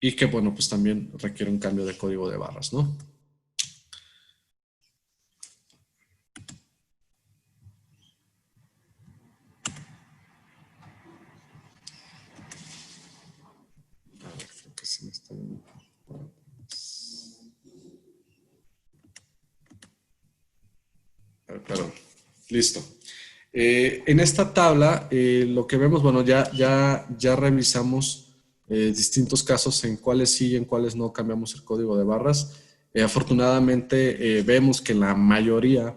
y que, bueno, pues también requiere un cambio de código de barras, ¿no? A ver, creo que se me está yendo. Perdón. Listo. En esta tabla, lo que vemos, bueno, ya revisamos distintos casos en cuáles sí y en cuáles no cambiamos el código de barras. Afortunadamente, vemos que en la mayoría,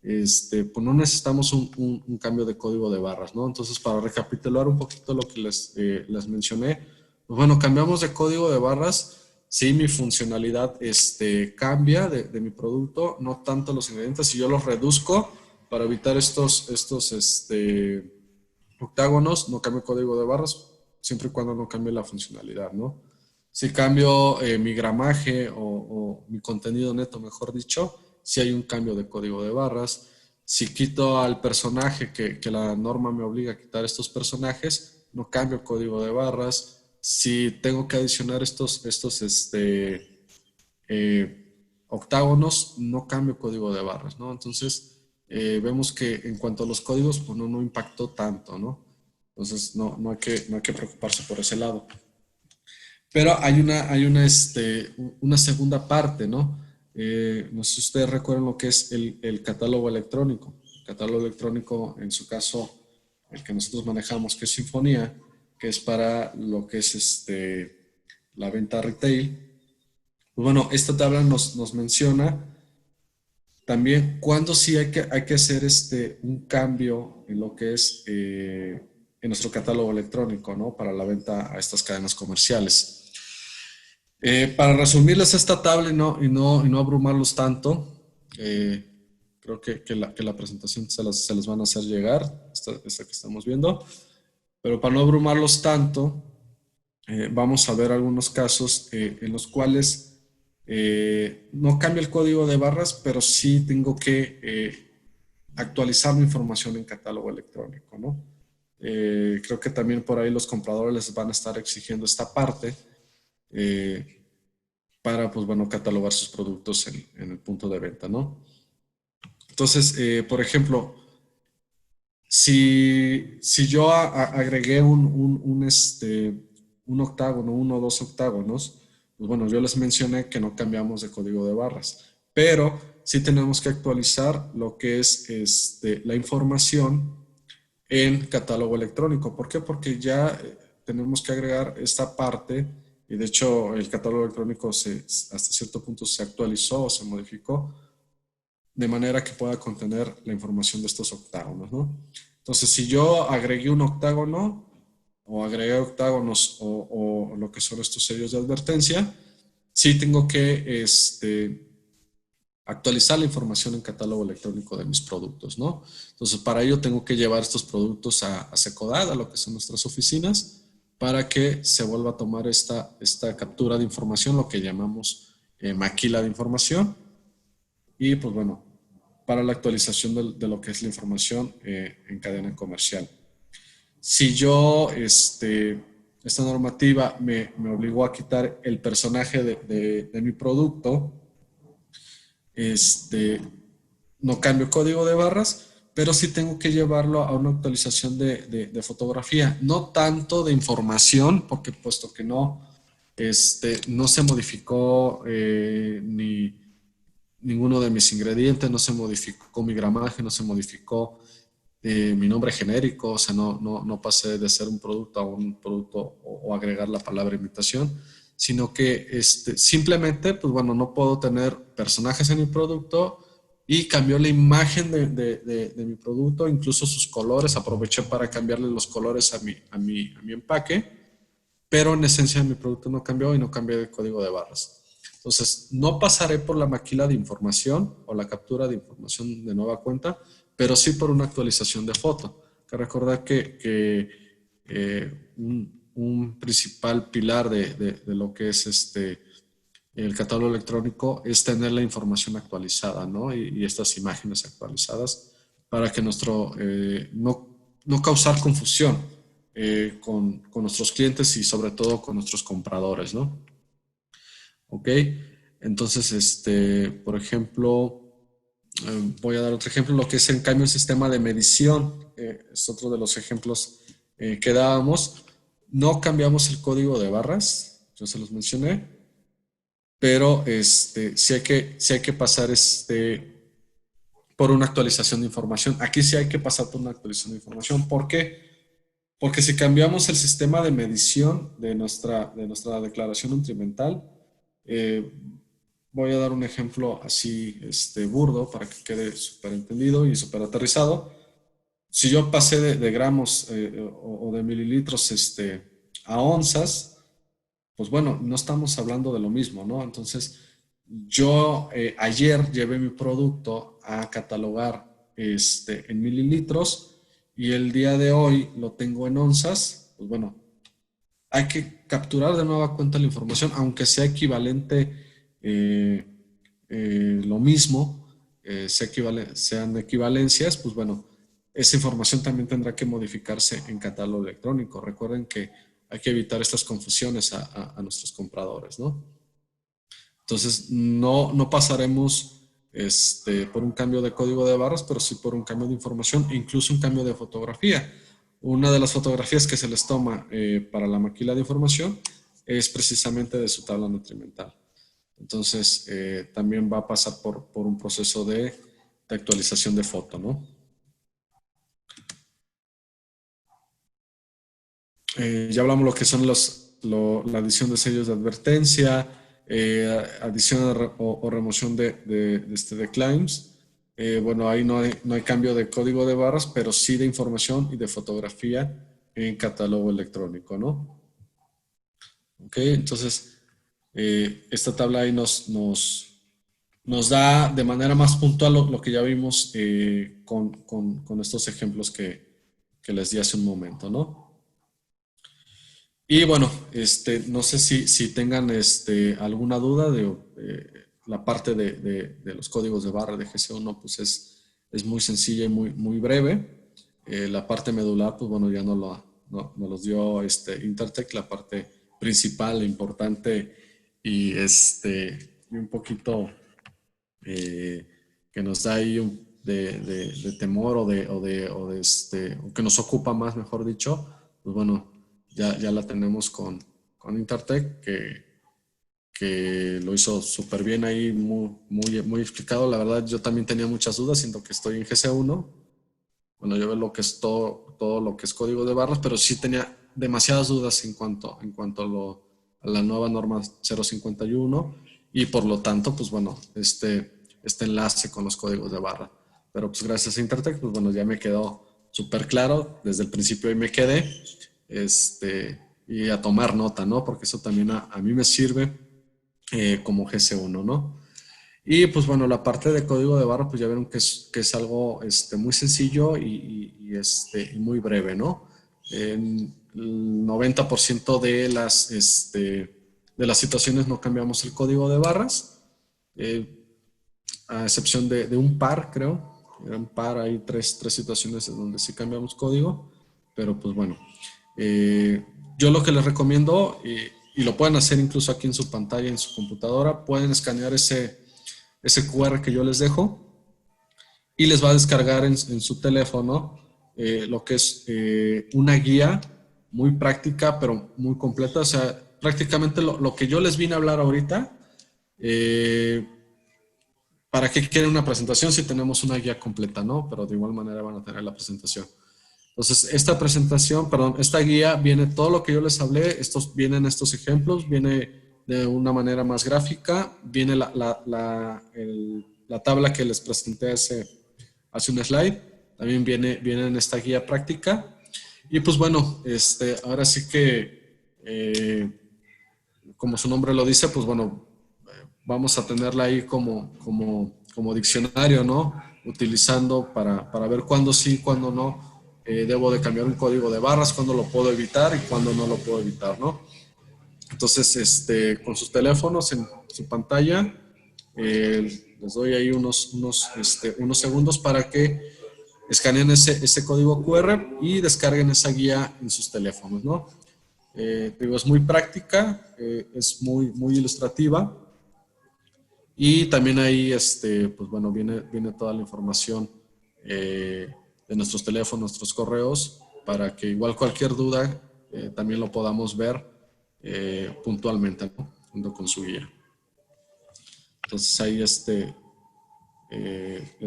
pues no necesitamos un cambio de código de barras, ¿no? Entonces, para recapitular un poquito lo que les mencioné, pues bueno, cambiamos de código de barras. Sí, mi funcionalidad cambia de mi producto, no tanto los ingredientes. Si yo los reduzco para evitar estos octágonos, no cambio el código de barras, siempre y cuando no cambie la funcionalidad, ¿no? Si cambio mi gramaje o mi contenido neto, mejor dicho, sí hay un cambio de código de barras. Si quito al personaje, que la norma me obliga a quitar estos personajes, no cambio el código de barras. Si tengo que adicionar estos octágonos, no cambio el código de barras, ¿no? Entonces, vemos que en cuanto a los códigos, pues no impactó tanto, ¿no? Entonces, no hay que preocuparse por ese lado. Pero hay una segunda parte, ¿no? No sé si ustedes recuerdan lo que es el catálogo electrónico. El catálogo electrónico, en su caso, el que nosotros manejamos, que es Sinfonía, que es para lo que es la venta retail. Pues bueno, esta tabla nos menciona también cuándo sí hay que hacer un cambio en lo que es en nuestro catálogo electrónico, ¿no? Para la venta a estas cadenas comerciales. Para resumirles esta tabla y no abrumarlos tanto, creo que la presentación se las van a hacer llegar, esta que estamos viendo. Pero para no abrumarlos tanto, vamos a ver algunos casos en los cuales no cambia el código de barras, pero sí tengo que actualizar mi información en catálogo electrónico, ¿no? Creo que también por ahí los compradores les van a estar exigiendo esta parte para, pues bueno, catalogar sus productos en el punto de venta, ¿no? Entonces, por ejemplo, si yo agregué un octágono, uno o dos octágonos, pues bueno, yo les mencioné que no cambiamos de código de barras, pero sí tenemos que actualizar lo que es la información en catálogo electrónico. ¿Por qué? Porque ya tenemos que agregar esta parte, y de hecho el catálogo electrónico hasta cierto punto se actualizó o se modificó, de manera que pueda contener la información de estos octágonos, ¿no? Entonces, si yo agregué un octágono o agregué octágonos o lo que son estos sellos de advertencia, sí tengo que actualizar la información en catálogo electrónico de mis productos, ¿no? Entonces, para ello tengo que llevar estos productos a Secodad, a lo que son nuestras oficinas, para que se vuelva a tomar esta captura de información, lo que llamamos maquila de información. Y pues bueno, para la actualización de lo que es la información en cadena comercial. Si yo, esta normativa me obligó a quitar el personaje de mi producto, no cambio código de barras, pero sí tengo que llevarlo a una actualización de fotografía, no tanto de información, porque puesto que no se modificó ninguno de mis ingredientes, no se modificó mi gramaje, no se modificó mi nombre genérico, o sea, no pasé de ser un producto a un producto o agregar la palabra imitación, sino que simplemente, pues bueno, no puedo tener personajes en mi producto y cambió la imagen de mi producto, incluso sus colores, aproveché para cambiarle los colores a mi empaque, pero en esencia mi producto no cambió y no cambié el código de barras. Entonces, no pasaré por la maquila de información o la captura de información de nueva cuenta, pero sí por una actualización de foto. Hay que recordar que un principal pilar de lo que es el catálogo electrónico es tener la información actualizada, ¿no? Y estas imágenes actualizadas para que no causar confusión con nuestros clientes y sobre todo con nuestros compradores, ¿no? Ok, entonces, por ejemplo, voy a dar otro ejemplo, lo que es en cambio el sistema de medición, es otro de los ejemplos que dábamos. No cambiamos el código de barras, yo se los mencioné, pero sí hay que pasar por una actualización de información. Aquí sí hay que pasar por una actualización de información. ¿Por qué? Porque si cambiamos el sistema de medición de nuestra declaración nutrimental, voy a dar un ejemplo así burdo para que quede súper entendido y súper aterrizado. Si yo pasé de gramos o de mililitros a onzas, pues bueno, no estamos hablando de lo mismo, ¿no? Entonces, yo ayer llevé mi producto a catalogar en mililitros y el día de hoy lo tengo en onzas. Pues bueno, hay que capturar de nueva cuenta la información, aunque sea equivalente lo mismo, sean equivalencias, pues bueno, esa información también tendrá que modificarse en catálogo electrónico. Recuerden que hay que evitar estas confusiones a nuestros compradores, ¿no? Entonces, no pasaremos por un cambio de código de barras, pero sí por un cambio de información e incluso un cambio de fotografía. Una de las fotografías que se les toma para la maquila de información es precisamente de su tabla nutrimental. Entonces, también va a pasar por un proceso de actualización de foto, ¿no? Ya hablamos lo que son la adición de sellos de advertencia, adición o remoción de claims. Bueno, ahí no hay cambio de código de barras, pero sí de información y de fotografía en catálogo electrónico, ¿no? Ok, entonces esta tabla ahí nos da de manera más puntual lo que ya vimos con estos ejemplos que les di hace un momento, ¿no? Y bueno, no sé si tengan alguna duda de la parte de los códigos de barra de GC1, pues es muy sencilla y muy breve. La parte medular, pues bueno, ya nos los dio Intertek, la parte principal, importante y un poquito que nos da ahí de temor o que nos ocupa más, mejor dicho, pues bueno, ya la tenemos con Intertek, que lo hizo súper bien ahí, muy explicado. La verdad, yo también tenía muchas dudas, siendo que estoy en GC1. Bueno, yo veo lo que es todo lo que es código de barras, pero sí tenía demasiadas dudas en cuanto a la nueva norma 051 y por lo tanto, pues bueno, este enlace con los códigos de barra. Pero pues gracias a Intertek, pues bueno, ya me quedó súper claro, desde el principio ahí me quedé, y a tomar nota, ¿no? Porque eso también a mí me sirve como GC1, ¿no? Y pues bueno, la parte de código de barra, pues ya vieron que es algo muy sencillo y muy breve, ¿no? En el 90% de las situaciones no cambiamos el código de barras, a excepción de un par, creo. Era un par, hay tres situaciones en donde sí cambiamos código, pero pues bueno. Yo lo que les recomiendo, y lo pueden hacer incluso aquí en su pantalla, en su computadora, pueden escanear ese QR que yo les dejo y les va a descargar en su teléfono lo que es una guía muy práctica pero muy completa. O sea, prácticamente lo que yo les vine a hablar ahorita, ¿para qué quieren una presentación si tenemos una guía completa, no? Pero de igual manera van a tener la presentación. Entonces, esta guía viene todo lo que yo les hablé, vienen estos ejemplos, viene de una manera más gráfica, viene la tabla que les presenté hace un slide, también viene en esta guía práctica. Y pues bueno, ahora sí que, como su nombre lo dice, pues bueno, vamos a tenerla ahí como diccionario, ¿no? Utilizando para ver cuándo sí, cuándo no. Debo de cambiar un código de barras, cuándo lo puedo evitar y cuándo no lo puedo evitar, ¿no? Entonces, con sus teléfonos en su pantalla, les doy ahí unos segundos para que escaneen ese código QR y descarguen esa guía en sus teléfonos, ¿no? Digo, es muy práctica, es muy ilustrativa y también ahí, pues bueno, viene toda la información de nuestros teléfonos, nuestros correos, para que igual cualquier duda también lo podamos ver puntualmente, ¿no? Junto con su guía. Entonces ahí les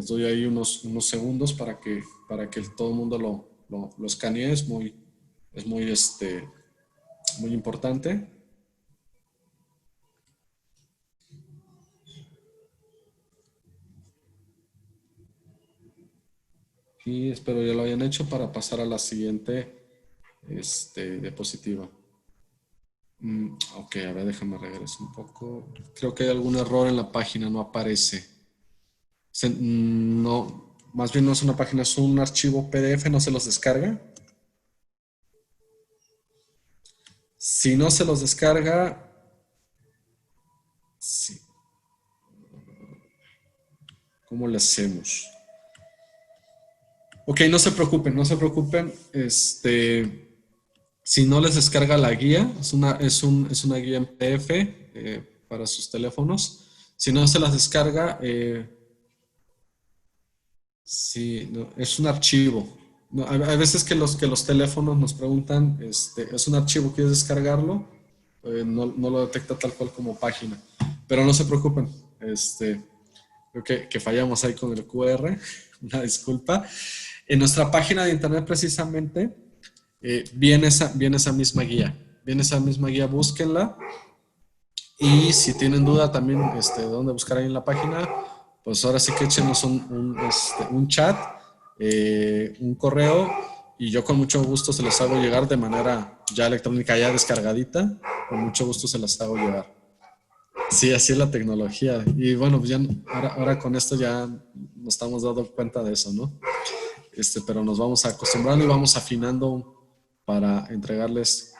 doy ahí unos segundos para que todo el mundo lo escanee. Es muy importante. Y espero ya lo hayan hecho para pasar a la siguiente diapositiva. Ok, a ver, déjame regresar un poco. Creo que hay algún error en la página, no aparece. No, más bien no es una página, es un archivo PDF, ¿no se los descarga? Si no se los descarga, sí. ¿Cómo le hacemos? Ok, no se preocupen, no se preocupen. Si no les descarga la guía, es una guía en PDF para sus teléfonos. Si no se las descarga, sí, no, es un archivo. No, hay veces que los teléfonos nos preguntan, ¿es un archivo, quieres descargarlo? No lo detecta tal cual como página. Pero no se preocupen, creo que fallamos ahí con el QR, una disculpa. En nuestra página de internet precisamente viene esa misma guía. Viene esa misma guía, búsquenla. Y si tienen duda también de dónde buscar ahí en la página, pues ahora sí que échenos un chat, un correo, y yo con mucho gusto se los hago llegar de manera ya electrónica, ya descargadita. Con mucho gusto se las hago llegar. Sí, así es la tecnología. Y bueno, pues ya ahora con esto ya nos estamos dando cuenta de eso, ¿no? Pero nos vamos acostumbrando y vamos afinando para entregarles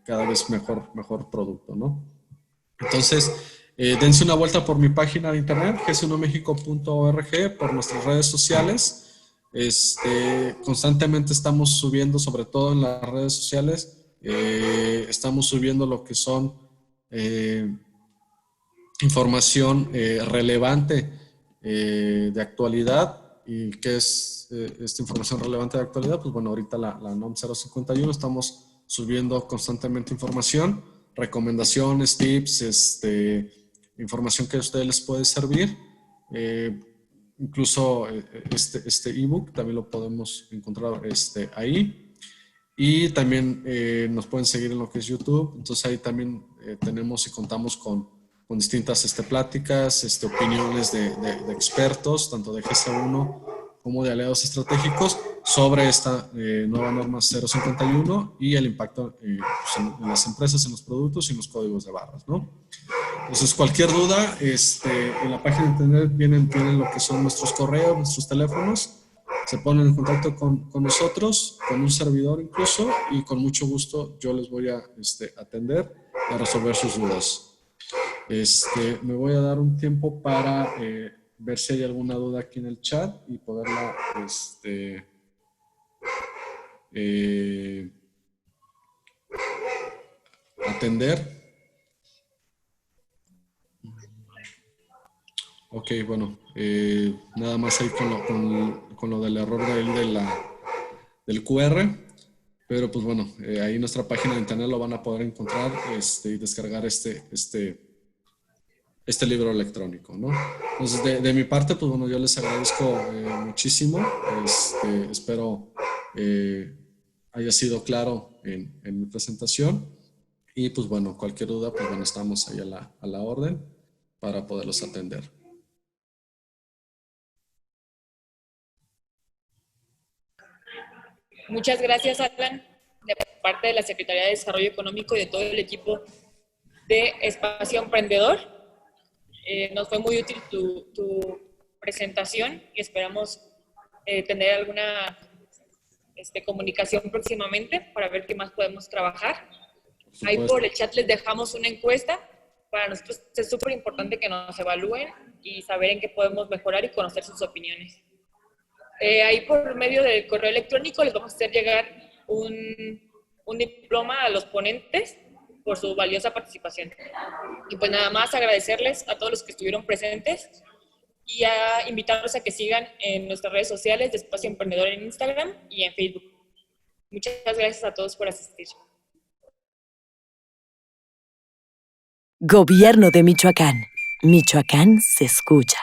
cada vez mejor producto, ¿no? Entonces, dense una vuelta por mi página de internet, gs1mexico.org, por nuestras redes sociales. Constantemente estamos subiendo, sobre todo en las redes sociales, estamos subiendo lo que son información relevante de actualidad. ¿Y qué es esta información relevante de actualidad? Pues bueno, ahorita la NOM 051 estamos subiendo constantemente información, recomendaciones, tips, información que a ustedes les puede servir. Incluso este ebook también lo podemos encontrar ahí. Y también nos pueden seguir en lo que es YouTube. Entonces ahí también tenemos y contamos con distintas pláticas, opiniones de expertos, tanto de GC1 como de aliados estratégicos, sobre esta nueva norma 051 y el impacto en las empresas, en los productos y en los códigos de barras, ¿no? Entonces, cualquier duda, en la página de internet tienen lo que son nuestros correos, nuestros teléfonos. Se ponen en contacto con nosotros, con un servidor incluso, y con mucho gusto yo les voy a atender y a resolver sus dudas. Me voy a dar un tiempo para ver si hay alguna duda aquí en el chat y poderla atender. Ok, bueno, nada más ahí con lo del error del QR, pero pues bueno, ahí en nuestra página de internet lo van a poder encontrar y descargar este libro electrónico, ¿no? Entonces, de mi parte, pues bueno, yo les agradezco muchísimo. Espero haya sido claro en mi presentación. Y pues bueno, cualquier duda, pues bueno, estamos ahí a la orden para poderlos atender.
Muchas gracias, Alan, de parte de la Secretaría de Desarrollo Económico y de todo el equipo de Espacio Emprendedor. Nos fue muy útil tu presentación y esperamos tener alguna comunicación próximamente para ver qué más podemos trabajar. Ahí por el chat les dejamos una encuesta. Para nosotros es súper importante que nos evalúen y saber en qué podemos mejorar y conocer sus opiniones. Ahí por medio del correo electrónico les vamos a hacer llegar un diploma a los ponentes por su valiosa participación. Y pues nada más agradecerles a todos los que estuvieron presentes y a invitarlos a que sigan en nuestras redes sociales de Espacio Emprendedor en Instagram y en Facebook. Muchas gracias a todos por asistir.
Gobierno de Michoacán. Michoacán se escucha.